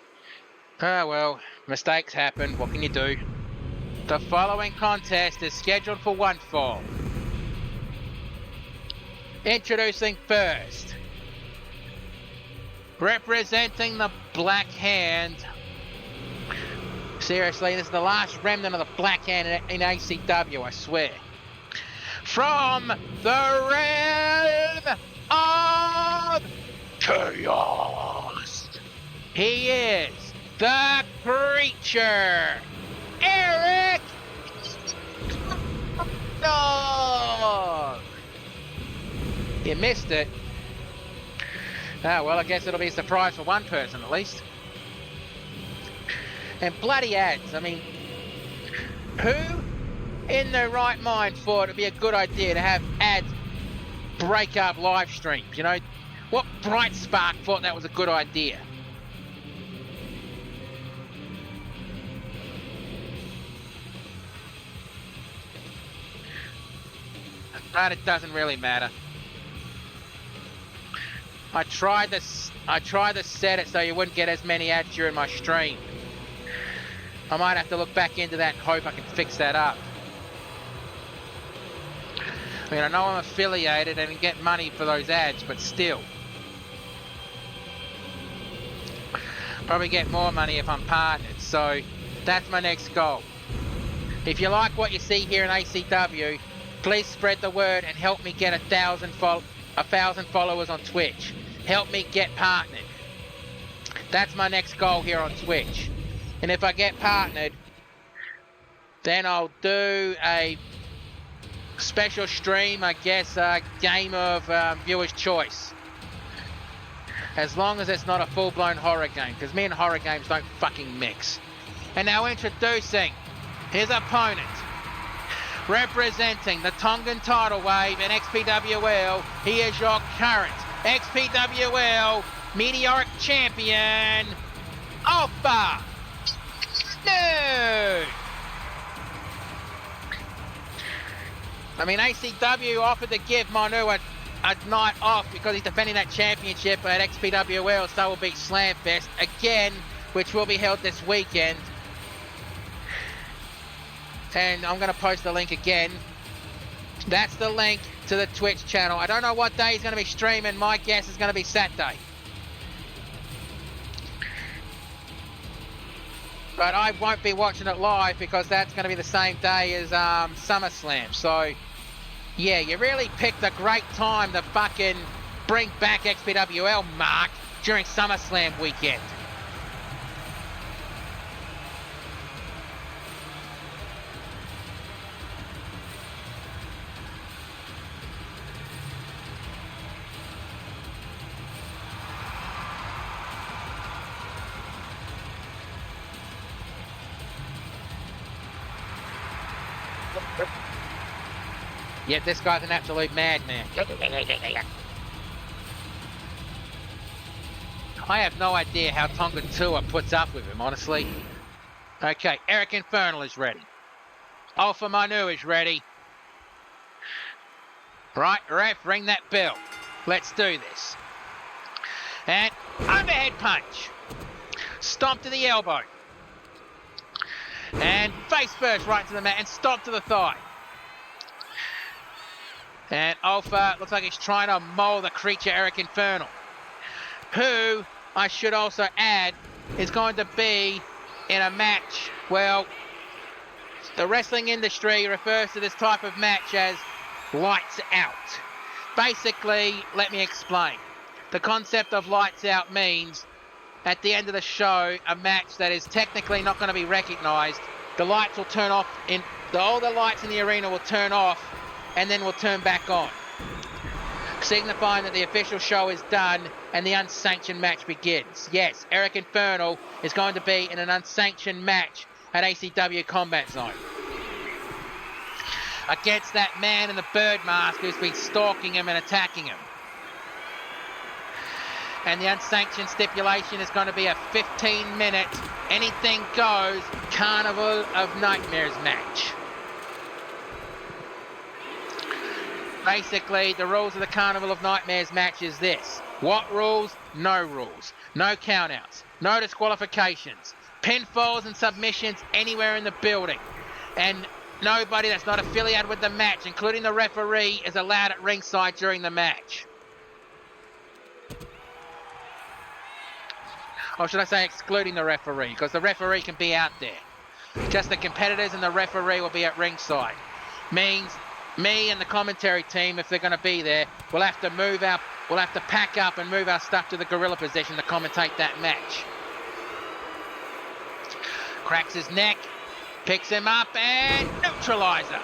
Speaker 1: Ah, well, mistakes happen. What can you do? The following contest is scheduled for one fall. Introducing first. Representing the Black Hand. Seriously, this is the last remnant of the Black Hand in ACW, I swear. From the realm of chaos, he is the Creature, Eric Dog. You missed it. Ah, well, I guess it'll be a surprise for one person at least. And bloody ads. I mean, who in their right mind thought it'd be a good idea to have ads break up live streams? You know, what bright spark thought that was a good idea? But it doesn't really matter. I tried to set it so you wouldn't get as many ads during my stream. I might have to look back into that and hope I can fix that up. I mean, I know I'm affiliated and get money for those ads, but still. Probably get more money if I'm partnered, so that's my next goal. If you like what you see here in ACW, please spread the word and help me get 1,000 followers on Twitch. Help me get partnered. That's my next goal here on Twitch. And if I get partnered, then I'll do a special stream, I guess, a game of viewer's choice. As long as it's not a full-blown horror game, because me and horror games don't fucking mix. And now introducing his opponent, representing the Tongan Tidal Wave in XPWL, he is your current XPWL Meteoric Champion, Alpha Nude! I mean, ACW offered to give Manu a night off because he's defending that championship at XPWL Double Beat Slamfest again, which will be held this weekend. And I'm going to post the link again. That's the link to the Twitch channel. I don't know what day he's going to be streaming. My guess is going to be Saturday. But I won't be watching it live because that's going to be the same day as SummerSlam. So, yeah, you really picked a great time to fucking bring back XPWL, Mark, during SummerSlam weekend. Yet this guy's an absolute madman. I have no idea how Tongan Tua puts up with him, honestly. Okay, Eric Infernal is ready. Alpha Manu is ready. Right, ref, ring that bell. Let's do this. And overhead punch. Stomp to the elbow. And face first right to the mat and stomp to the thigh. And Alpha looks like he's trying to maul the creature Eric Infernal, who, I should also add, is going to be in a match. Well, the wrestling industry refers to this type of match as lights out. Basically, let me explain. The concept of lights out means at the end of the show, a match that is technically not going to be recognized, the lights will turn off, all the lights in the arena will turn off and then will turn back on, signifying that the official show is done and the unsanctioned match begins. Yes, Eric Infernal is going to be in an unsanctioned match at ACW Combat Zone against that man in the bird mask who's been stalking him and attacking him. And the unsanctioned stipulation is going to be a 15-minute, anything goes, Carnival of Nightmares match. Basically, the rules of the Carnival of Nightmares match is this. What rules? No rules. No countouts. No disqualifications. Pinfalls and submissions anywhere in the building. And nobody that's not affiliated with the match, including the referee, is allowed at ringside during the match. Or should I say excluding the referee, because the referee can be out there. Just the competitors and the referee will be at ringside. Means me and the commentary team, if they're going to be there, we'll have to pack up and move our stuff to the gorilla position to commentate that match. Cracks his neck, picks him up and neutralizer.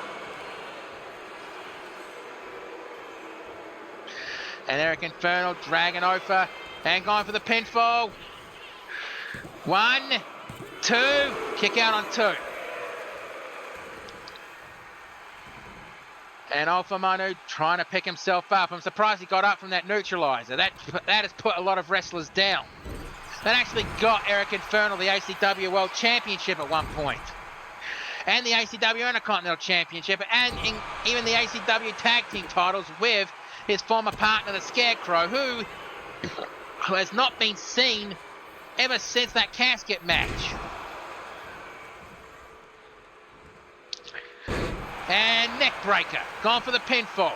Speaker 1: And Eric Infernal dragging over and going for the pinfall. 1, 2, kick out on 2. And Alpha Manu trying to pick himself up. I'm surprised he got up from that neutralizer. That has put a lot of wrestlers down. That actually got Eric Infernal the ACW World Championship at one point. And the ACW Intercontinental Championship. And even the ACW Tag Team titles with his former partner, the Scarecrow, who has not been seen ever since that casket match. And neck breaker, gone for the pinfall.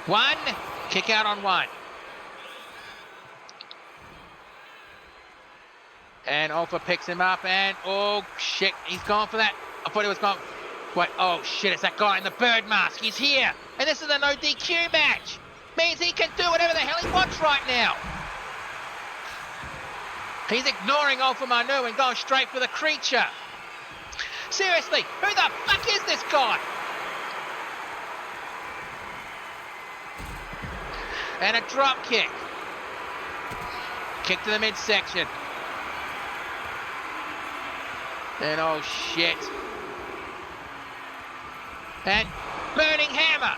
Speaker 1: 1, kick out on 1. And Alpha picks him up and, oh shit, he's gone for that. I thought he was gone. Wait, oh shit, it's that guy in the bird mask. He's here. And this is a no DQ match. Means he can do whatever the hell he wants right now. He's ignoring Alpha Manu and going straight for the creature. Seriously, who the fuck is this guy? And a drop kick. Kick to the midsection. And oh shit. And burning hammer.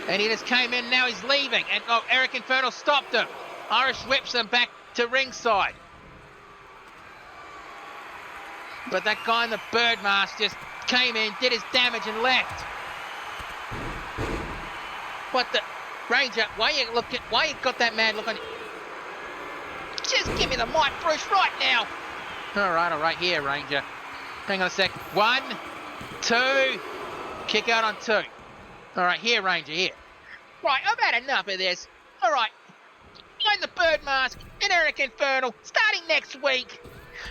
Speaker 1: And he just came in, now he's leaving. And oh, Eric Infernal stopped him. Irish whips him back to ringside. But that guy in the bird mask just came in, did his damage and left. What the? Ranger, why you got that mad look on you? Just give me the mic, Bruce, right now. All right, here, Ranger. Hang on a sec. 1, 2, kick out on 2. All right, here, Ranger, here. Right, I've had enough of this. All right, I'm the bird mask and Eric Infernal starting next week.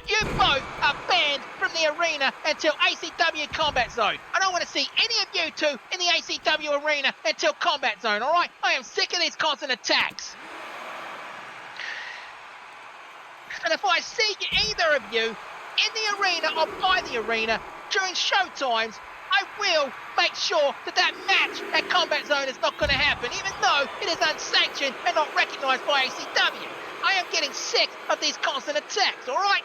Speaker 1: You both are banned from the arena until ACW Combat Zone. I don't want to see any of you two in the ACW arena until Combat Zone, all right? I am sick of these constant attacks. And if I see either of you in the arena or by the arena during show times, I will make sure that match at Combat Zone is not going to happen, even though it is unsanctioned and not recognised by ACW. I am getting sick of these constant attacks, all right?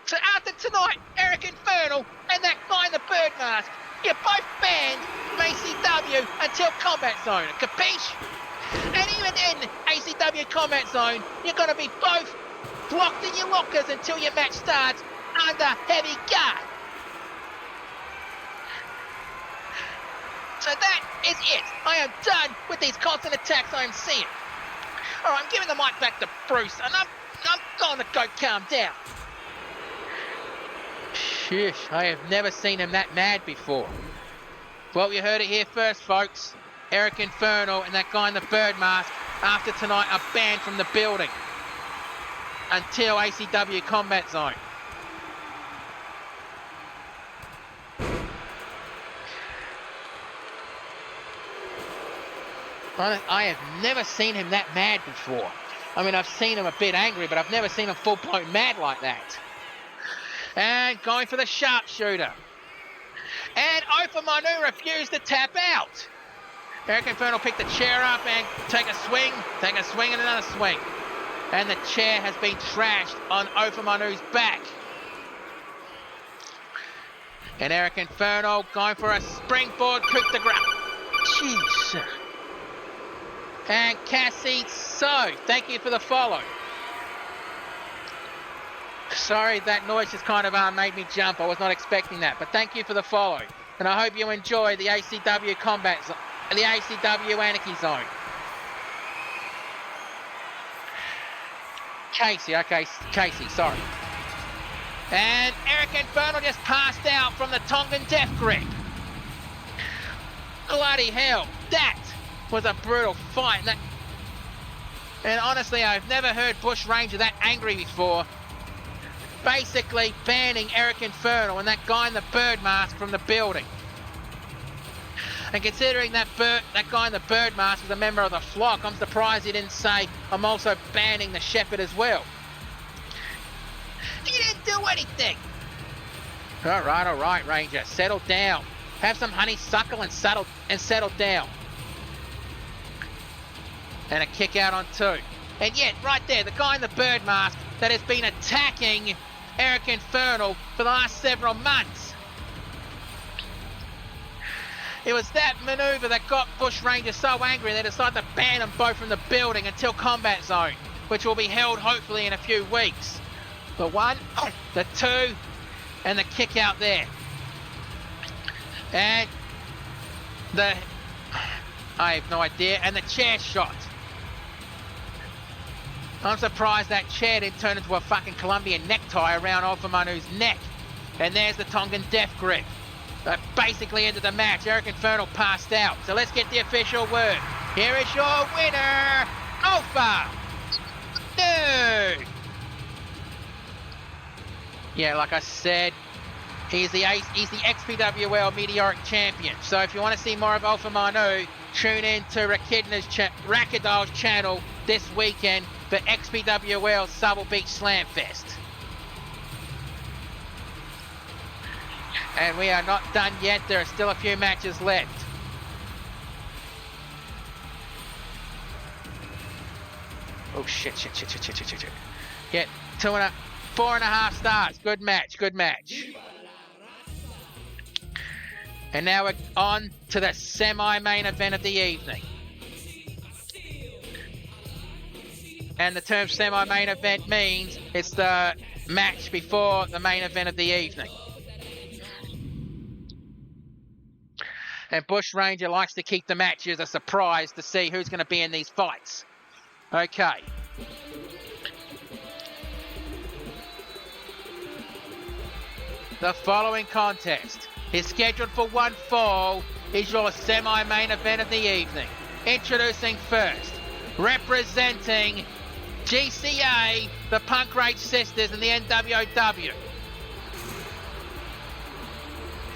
Speaker 1: So after tonight, Eric Infernal and that guy in the bird mask, you're both banned from ACW until Combat Zone, capiche? And even in ACW Combat Zone, you're going to be both locked in your lockers until your match starts under heavy guard. So that is it. I am done with these constant attacks I am seeing. All right, I'm giving the mic back to Bruce, and I'm going to go calm down. Shush, I have never seen him that mad before. Well, you heard it here first, folks. Eric Inferno and that guy in the bird mask, after tonight, are banned from the building until ACW Combat Zone. I have never seen him that mad before. I mean, I've seen him a bit angry, but I've never seen him full-blown mad like that. And going for the sharpshooter. And Ofa Manu refused to tap out. Eric Inferno picked the chair up and take a swing and another swing. And the chair has been trashed on Ofa Manu's back. And Eric Inferno going for a springboard coup de grace. Jeez. And Cassie, so thank you for the follow. Sorry, that noise just kind of made me jump. I was not expecting that, but thank you for the follow. And I hope you enjoy the ACW Combat Zone, the ACW Anarchy Zone. Casey, sorry. And Eric Inferno just passed out from the Tongan death grip. Bloody hell, that was a brutal fight. And honestly, I've never heard Bush Ranger that angry before. Basically banning Eric Inferno and that guy in the bird mask from the building. And considering that guy in the bird mask was a member of the flock, I'm surprised he didn't say, I'm also banning the shepherd as well. He didn't do anything. All right, Ranger, settle down. Have some honeysuckle and settle down. And a kick out on two. And yet, right there, the guy in the bird mask that has been attacking Eric Inferno for the last several months. It was that maneuver that got Bush Rangers so angry they decided to ban them both from the building until Combat Zone, which will be held hopefully in a few weeks. The one, the two, and the kick out there. And I have no idea, and the chair shot. I'm surprised that chair didn't turn into a fucking Colombian necktie around Ofa Manu's neck. And there's the Tongan death grip. That basically ended the match. Eric Inferno passed out. So let's get the official word. Here is your winner, Ofa Manu. Yeah, like I said, he's the XPWL Meteoric Champion. So if you want to see more of Ofa Manu, tune in to Rakadal's channel this weekend for XPWL Subtle Beach Slamfest. And we are not done yet. There are still a few matches left. Oh, shit. Yeah, 4.5 stars. Good match. And now we're on to the semi-main event of the evening. And the term semi-main event means it's the match before the main event of the evening. And Bush Ranger likes to keep the matches a surprise to see who's going to be in these fights. Okay. The following contest is scheduled for one fall, is your semi-main event of the evening. Introducing first, representing GCA, the Punk Rage Sisters and the NWOW.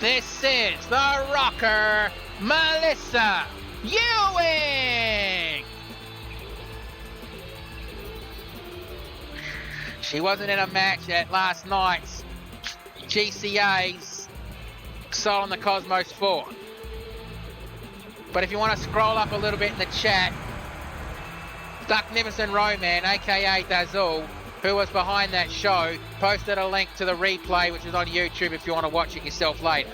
Speaker 1: This is the rocker, Melissa Ewing. She wasn't in a match at last night's GCA's Soul in the Cosmos 4. But if you want to scroll up a little bit in the chat, Ducknificent Roman, aka Dazul, who was behind that show, posted a link to the replay, which is on YouTube if you want to watch it yourself later.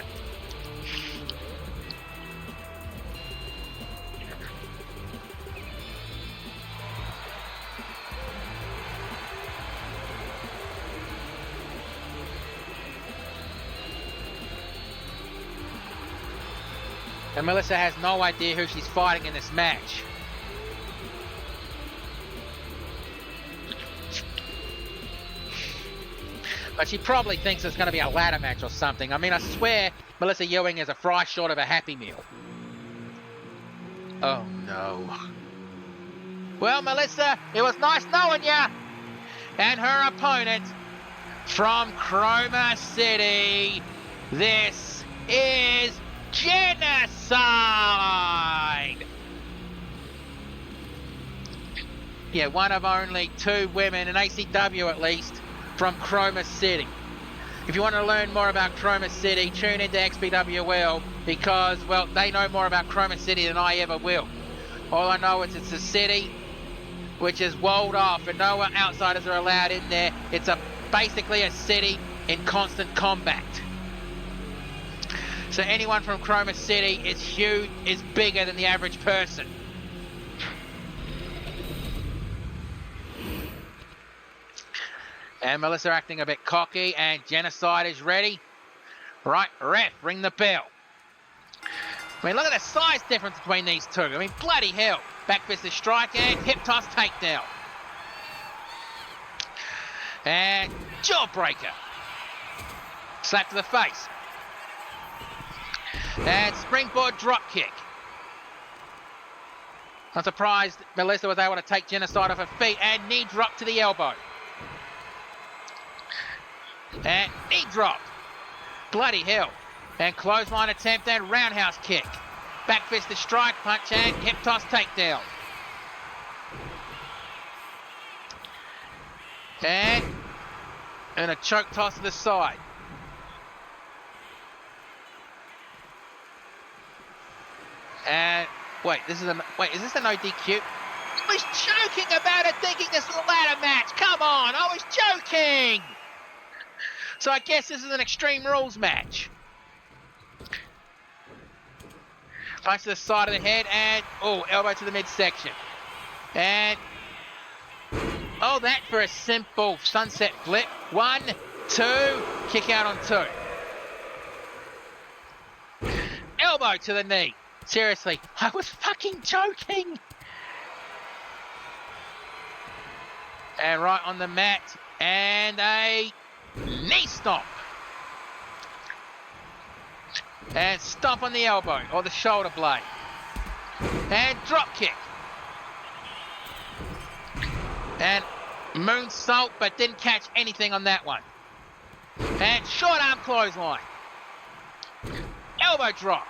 Speaker 1: And Melissa has no idea who she's fighting in this match. But she probably thinks it's going to be a ladder match or something. I mean, I swear Melissa Ewing is a fry short of a Happy Meal. Oh, no. Well, Melissa, it was nice knowing ya. And her opponent from Chroma City, this is Genocide. Yeah, one of only 2 women in ACW at least from Chroma City. If you want to learn more about Chroma City, tune into XPWL because, well, they know more about Chroma City than I ever will. All I know is it's a city which is walled off and no outsiders are allowed in there. It's basically a city in constant combat. So anyone from Chroma City is huge, is bigger than the average person. And Melissa acting a bit cocky, and Genocide is ready. Right, ref, ring the bell. I mean, look at the size difference between these two. I mean, bloody hell. Back fisted strike and hip toss takedown. And jawbreaker. Slap to the face. And springboard drop kick. I'm surprised Melissa was able to take Genocide off her feet, and knee drop to the elbow. And knee drop. Bloody hell. And clothesline attempt and roundhouse kick. Back fisted strike, punch and hip toss takedown. And a choke toss to the side. And wait, is this a no DQ? I was joking about it, thinking this was a ladder match. Come on, I was joking. So I guess this is an Extreme Rules match. Punch to the side of the head and, elbow to the midsection. And, that for a simple sunset flip. 1, 2, kick out on 2. Elbow to the knee. Seriously, I was fucking joking. And right on the mat. And a knee stomp. And stomp on the elbow or the shoulder blade. And drop kick. And moonsault, but didn't catch anything on that one. And short arm clothesline. Elbow drop.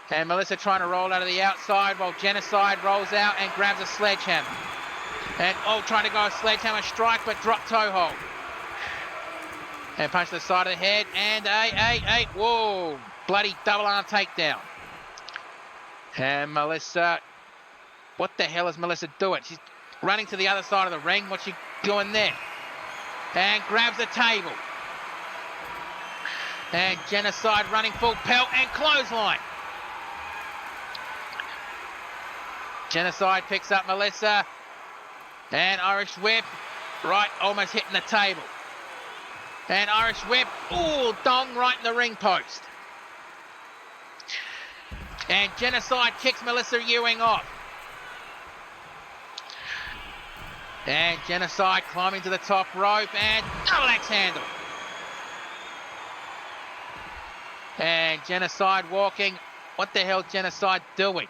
Speaker 1: And Melissa trying to roll out of the outside while Genocide rolls out and grabs a sledgehammer. And trying to go a sledgehammer strike, but drop toe hold. And punch to the side of the head, and whoa, bloody double arm takedown. And Melissa, what the hell is Melissa doing? She's running to the other side of the ring. What's she doing there? And grabs the table. And Genocide running full pelt and clothesline. Genocide picks up Melissa. And Irish whip, right, almost hitting the table. And Irish whip, dong right in the ring post. And Genocide kicks Melissa Ewing off. And Genocide climbing to the top rope and double axe handle. And Genocide walking. What the hell Genocide doing?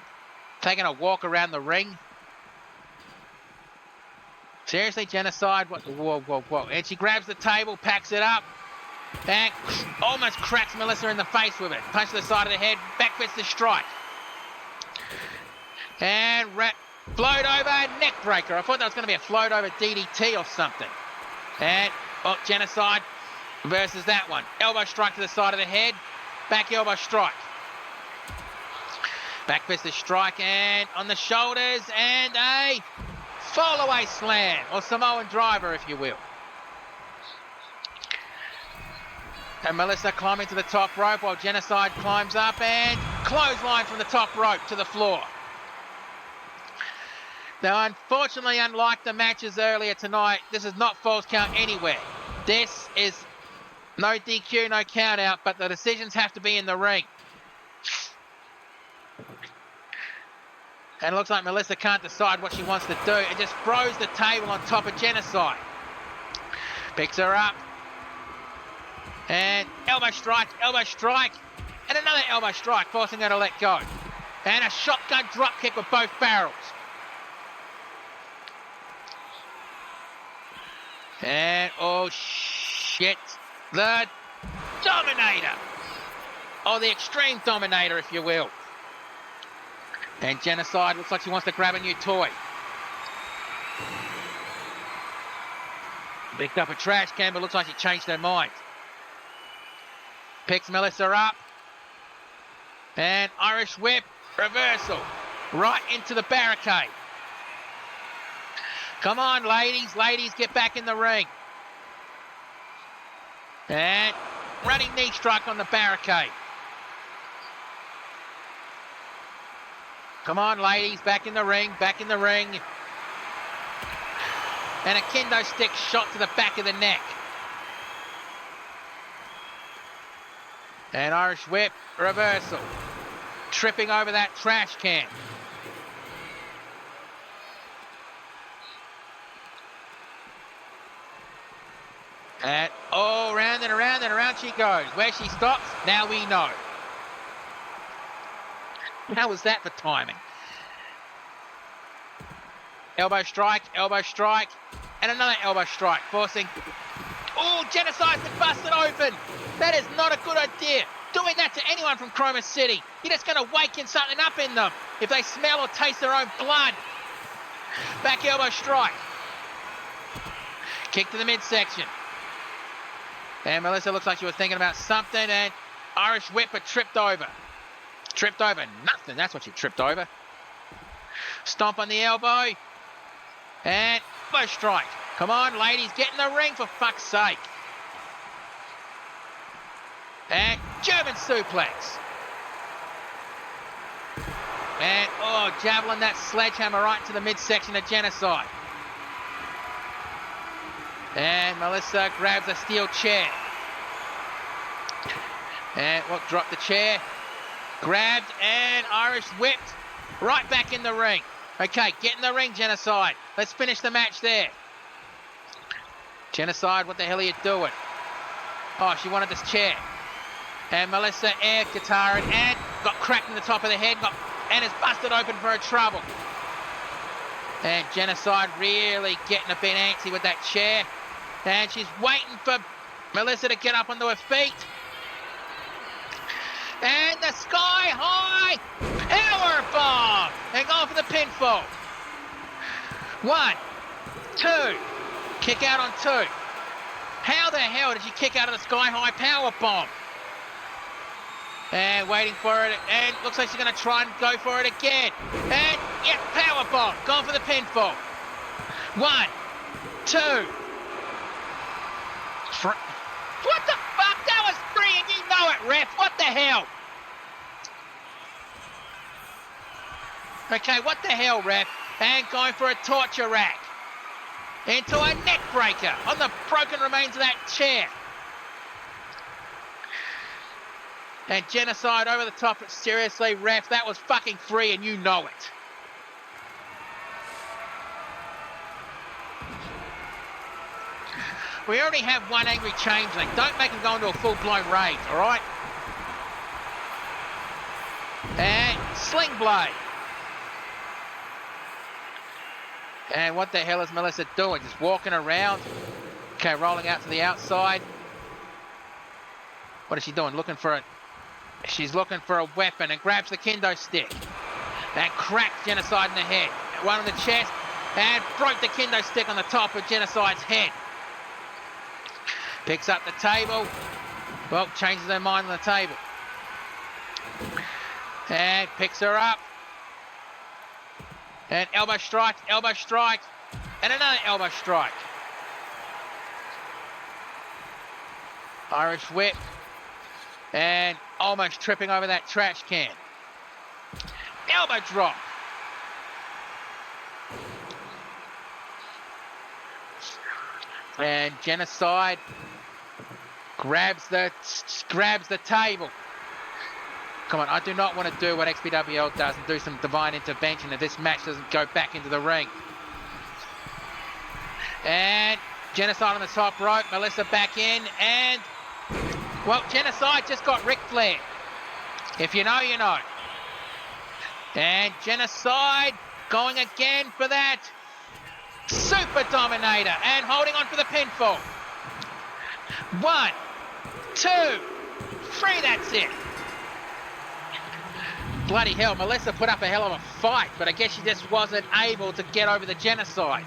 Speaker 1: Taking a walk around the ring. Seriously, Genocide? What? Whoa. And she grabs the table, packs it up, and almost cracks Melissa in the face with it. Punch to the side of the head, back fist the strike. And float over, neck breaker. I thought that was going to be a float over DDT or something. And, Genocide versus that one. Elbow strike to the side of the head, back elbow strike. Back fist the strike, and on the shoulders, and a fall away slam, or Samoan driver, if you will. And Melissa climbing to the top rope while Genocide climbs up and clothesline from the top rope to the floor. Now, unfortunately, unlike the matches earlier tonight, this is not falls count anywhere. This is No DQ, no count out, but the decisions have to be in the ring. And it looks like Melissa can't decide what she wants to do. It just throws the table on top of Genocide. Picks her up. And elbow strike, and another elbow strike, forcing her to let go. And a shotgun drop kick with both barrels. And, oh shit, the Dominator. Or the Extreme Dominator, if you will. And Genocide looks like she wants to grab a new toy. Picked up a trash can, but looks like she changed her mind. Picks Melissa up. And Irish whip, reversal. Right into the barricade. Come on, ladies. Ladies, get back in the ring. And running knee strike on the barricade. Come on, ladies, back in the ring, back in the ring. And a kendo stick shot to the back of the neck. And Irish whip, reversal. Tripping over that trash can. And, oh, round and around and around she goes. Where she stops, now we know. How was that for timing? Elbow strike, and another elbow strike, forcing... Oh, Genocide's been busted open. That is not a good idea. Doing that to anyone from Chroma City, you're just going to waken something up in them if they smell or taste their own blood. Back elbow strike. Kick to the midsection. And Melissa looks like she was thinking about something, and Irish whip but tripped over. Tripped over nothing, that's what she tripped over. Stomp on the elbow. And elbow strike. Come on, ladies, get in the ring for fuck's sake. And German suplex. And, oh, javelin that sledgehammer right into the midsection of Genocide. And Melissa grabs a steel chair. And, well, dropped the chair. Grabbed and Irish whipped. Right back in the ring. Okay, get in the ring, Genocide. Let's finish the match there. Genocide, what the hell are you doing? Oh, she wanted this chair. And Melissa air guitar and got cracked in the top of the head and is busted open for her trouble. And Genocide really getting a bit antsy with that chair. And she's waiting for Melissa to get up onto her feet. And the sky high power bomb. And going for the pinfall. 1, 2. Kick out on 2. How the hell did she kick out of the sky high power bomb? And waiting for it, and looks like she's going to try and go for it again. And, yeah, power bomb, going for the pinfall. 1, 2. What the fuck? That was free, and you know it, ref. What the hell? Okay, what the hell, ref? And going for a torture rack. Into a neck breaker on the broken remains of that chair. And Genocide over the top. Seriously, ref, that was fucking free and you know it. We already have one angry changeling. Don't make him go into a full-blown rage, all right? And sling blade. And what the hell is Melissa doing? Just walking around. Okay, rolling out to the outside. What is she doing? She's looking for a weapon and grabs the kendo stick. And cracks Genocide in the head. One on the chest. And broke the kendo stick on the top of Genocide's head. Picks up the table. Well, changes her mind on the table. And picks her up. And elbow strike, and another elbow strike. Irish whip. And almost tripping over that trash can. Elbow drop. And Genocide Grabs the table. Come on, I do not want to do what XPWL does and do some divine intervention if this match doesn't go back into the ring. And Genocide on the top rope, Melissa back in, and, well, Genocide just got Ric Flair. If you know, you know. And Genocide going again for that Super Dominator and holding on for the pinfall. 1, 2, 3, that's it. Bloody hell, Melissa put up a hell of a fight, but I guess she just wasn't able to get over the Genocide.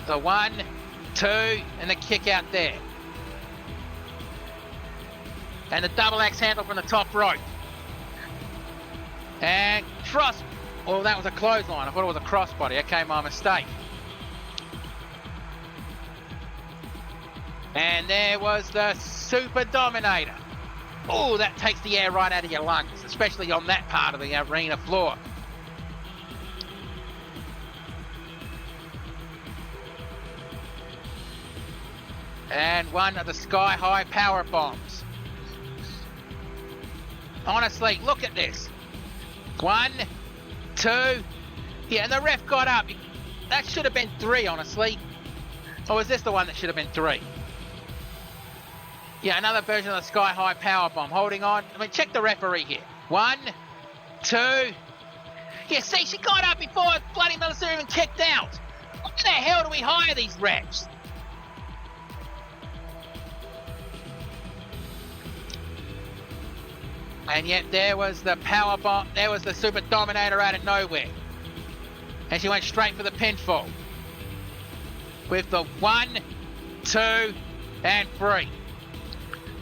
Speaker 1: The 1, 2, and the kick out there. And the double axe handle from the top rope. And cross. Oh, that was a clothesline. I thought it was a crossbody. Okay, my mistake. And there was the Super Dominator. Oh, that takes the air right out of your lungs, especially on that part of the arena floor. And one of the sky-high power bombs. Honestly, look at this. 1, 2. Yeah, and the ref got up. That should have been 3, honestly. Or was this the one that should have been 3? Yeah, another version of the sky-high power bomb. Holding on. I mean, check the referee here. 1, 2. Yeah, see, she got up before bloody Melissa even kicked out. Why the hell do we hire these refs? And yet there was the power bomb, there was the Super Dominator out of nowhere. And she went straight for the pinfall. With the 1, 2, and 3.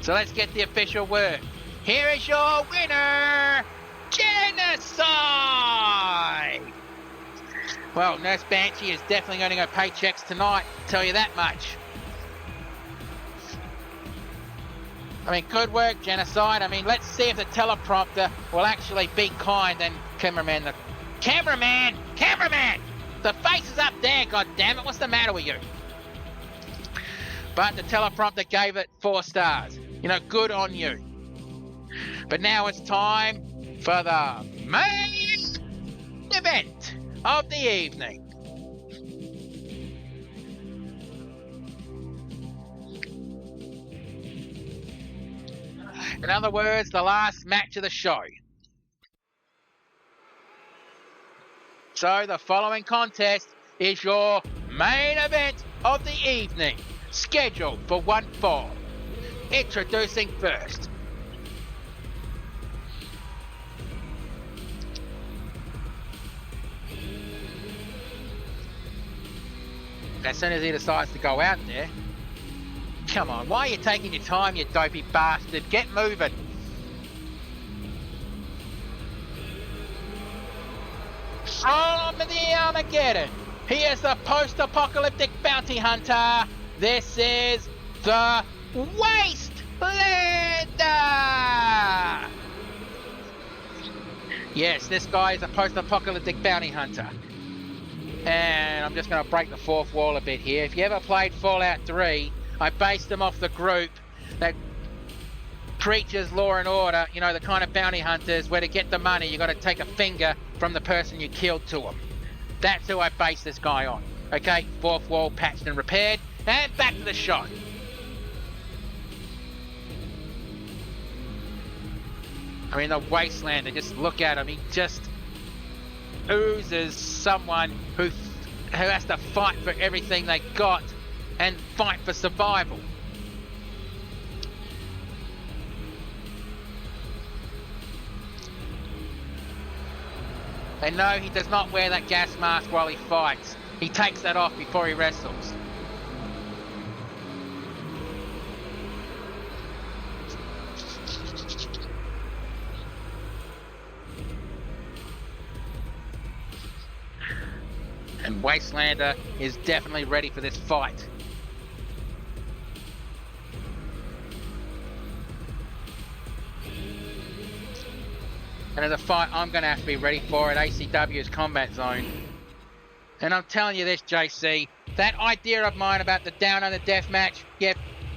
Speaker 1: So let's get the official word. Here is your winner, Genocide! Well, Nurse Banshee is definitely going to go pay checks tonight, tell you that much. I mean, good work, Genocide. I mean, let's see if the teleprompter will actually be kind and cameraman. The face is up there, goddammit. What's the matter with you? But the teleprompter gave it 4 stars. You know, good on you. But now it's time for the main event of the evening. In other words, the last match of the show. So the following contest is your main event of the evening, scheduled for 1 fall. Introducing first. As soon as he decides to go out there, come on, why are you taking your time, you dopey bastard? Get moving. From the Armageddon, he is the post-apocalyptic bounty hunter. This is the Wastelander. Yes, this guy is a post-apocalyptic bounty hunter. And I'm just going to break the fourth wall a bit here. If you ever played Fallout 3, I based them off the group that preaches law and order, you know, the kind of bounty hunters where to get the money you got to take a finger from the person you killed to them. That's who I based this guy on. Okay, fourth wall patched and repaired, and back to the show. I mean, the Wastelander, just look at him, he just oozes someone who has to fight for everything they got and fight for survival. And no, he does not wear that gas mask while he fights. He takes that off before he wrestles. And Wastelander is definitely ready for this fight. And as a fight I'm going to have to be ready for at ACW's Combat Zone. And I'm telling you this, JC, that idea of mine about the Down Under death match, yeah,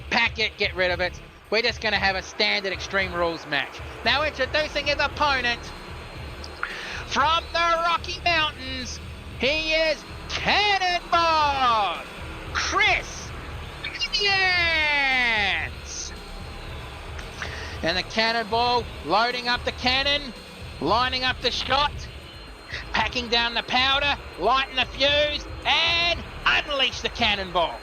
Speaker 1: pack it, get rid of it. We're just going to have a standard Extreme Rules match. Now introducing his opponent from the Rocky Mountains, he is Cannonball Chris Yance. And the Cannonball loading up the cannon, lining up the shot, packing down the powder, lighting the fuse, and unleash the Cannonball.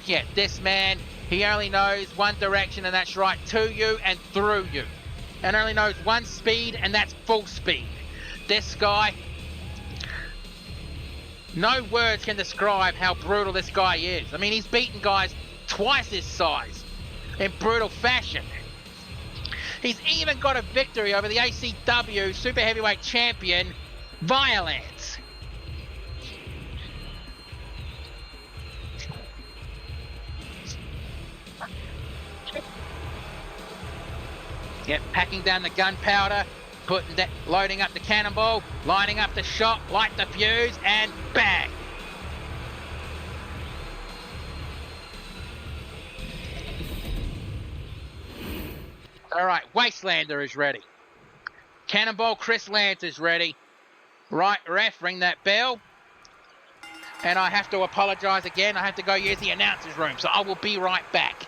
Speaker 1: Yeah, this man, he only knows one direction, and that's right to you and through you. And only knows one speed, and that's full speed. This guy, no words can describe how brutal this guy is. I mean, he's beaten guys twice his size in brutal fashion. He's even got a victory over the ACW Super Heavyweight Champion, Violence. Yep, packing down the gunpowder, loading up the cannonball, lining up the shot, light the fuse, and bang! All right, Wastelander is ready. Cannonball Chris Lance is ready. Right, ref, ring that bell. And I have to apologise again. I have to go use the announcer's room, so I will be right back.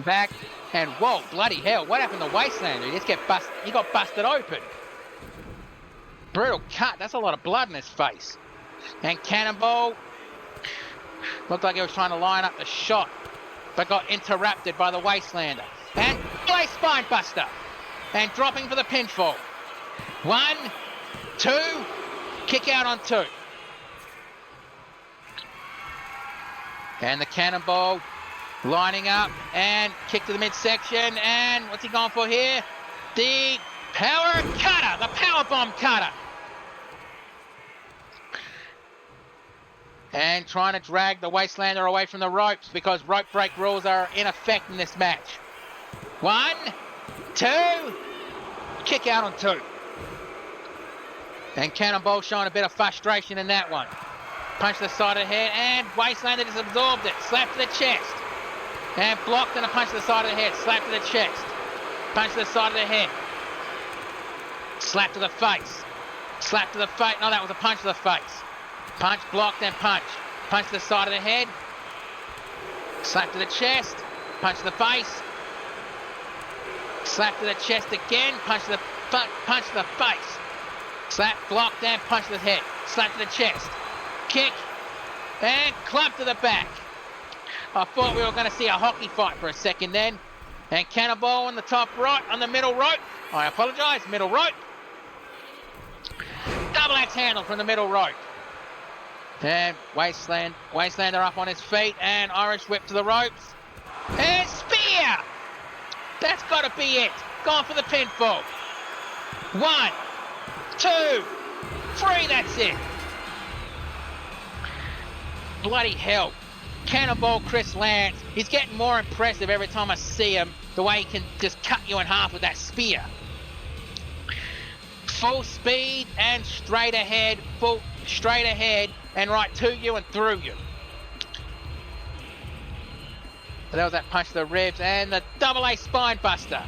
Speaker 1: Back, and whoa, bloody hell, what happened to Wastelander? He got busted open. Brutal cut, that's a lot of blood in his face. And Cannonball looked like he was trying to line up the shot, but got interrupted by the Wastelander. And play spine buster, and dropping for the pinfall. 1, 2, kick out on 2. And the Cannonball lining up and kick to the midsection, and what's he going for here? The power cutter, the power bomb cutter. And trying to drag the Wastelander away from the ropes because rope break rules are in effect in this match. 1, 2, kick out on 2. And Cannonball showing a bit of frustration in that one. Punch to the side of the head, and Wastelander just absorbed it. Slap to the chest. And blocked, and a punch to the side of the head. Slap to the chest. Punch to the side of the head. Slap to the face. Slap to the face. No, that was a punch to the face. Punch, blocked, and punch. Punch to the side of the head. Slap to the chest. Punch to the face. Slap to the chest again. Punch to the face. Slap, blocked, and punch to the head. Slap to the chest. Kick. And club to the back. I thought we were going to see a hockey fight for a second then. And Cannonball on the top right, on the middle rope. I apologise, middle rope. Double axe handle from the middle rope. And Wastelander up on his feet, and Irish whip to the ropes. And spear! That's got to be it. Gone for the pinfall. 1, 2, 3, that's it. Bloody hell. Cannonball Chris Lance. He's getting more impressive every time I see him. The way he can just cut you in half with that spear. Full speed and straight ahead. Straight ahead and right to you and through you. So that was that punch to the ribs and the double A spine buster.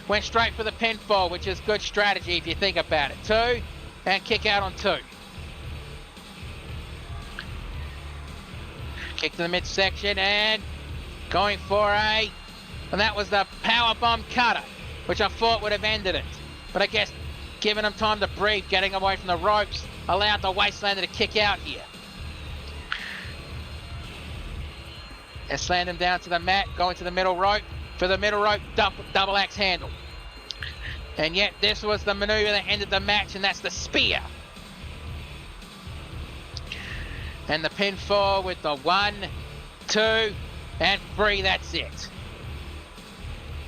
Speaker 1: Went straight for the pinfall, which is good strategy if you think about it. 2 and kick out on 2. Kick to the midsection and going for and that was the powerbomb cutter, which I thought would have ended it. But I guess giving him time to breathe, getting away from the ropes, allowed the Wastelander to kick out here. And slammed him down to the mat, going to the middle rope. For the middle rope, double axe handle. And yet this was the maneuver that ended the match, and that's the spear. And the pinfall with the 1, 2, and 3, that's it.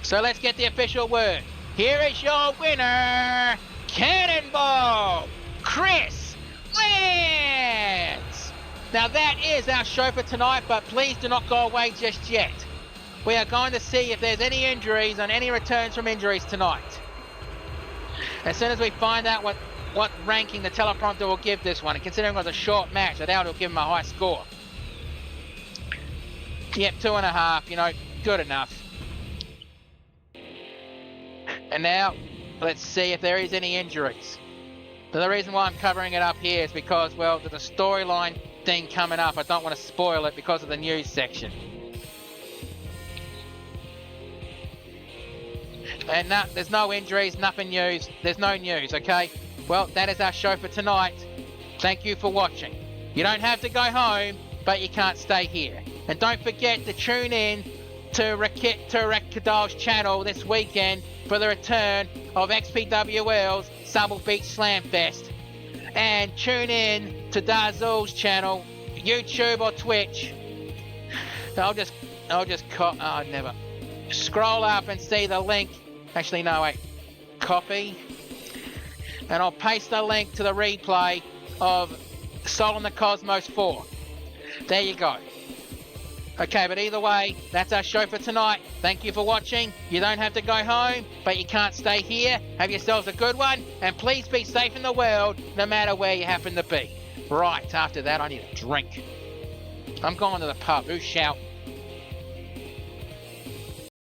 Speaker 1: So let's get the official word. Here is your winner, Cannonball Chris Lance. Now that is our show for tonight, but please do not go away just yet. We are going to see if there's any injuries and any returns from injuries tonight. As soon as we find out what ranking the teleprompter will give this one, and considering it was a short match, I doubt it'll give him a high score. Yep, 2.5, good enough. And now, let's see if there is any injuries. So the reason why I'm covering it up here is because, well, there's a storyline thing coming up. I don't want to spoil it because of the news section. And there's no injuries, nothing news. There's no news, okay? Well, that is our show for tonight. Thank you for watching. You don't have to go home, but you can't stay here. And don't forget to tune in to Rekadal's channel this weekend for the return of XPWL's Subtle Beach Slamfest. And tune in to Darzul's channel, YouTube or Twitch. Never. Scroll up and see the link. Actually, no, wait. Copy. And I'll paste the link to the replay of Soul in the Cosmos 4. There you go. Okay, but either way, that's our show for tonight. Thank you for watching. You don't have to go home, but you can't stay here. Have yourselves a good one, and please be safe in the world, no matter where you happen to be. Right, after that, I need a drink. I'm going to the pub. Who's shouting?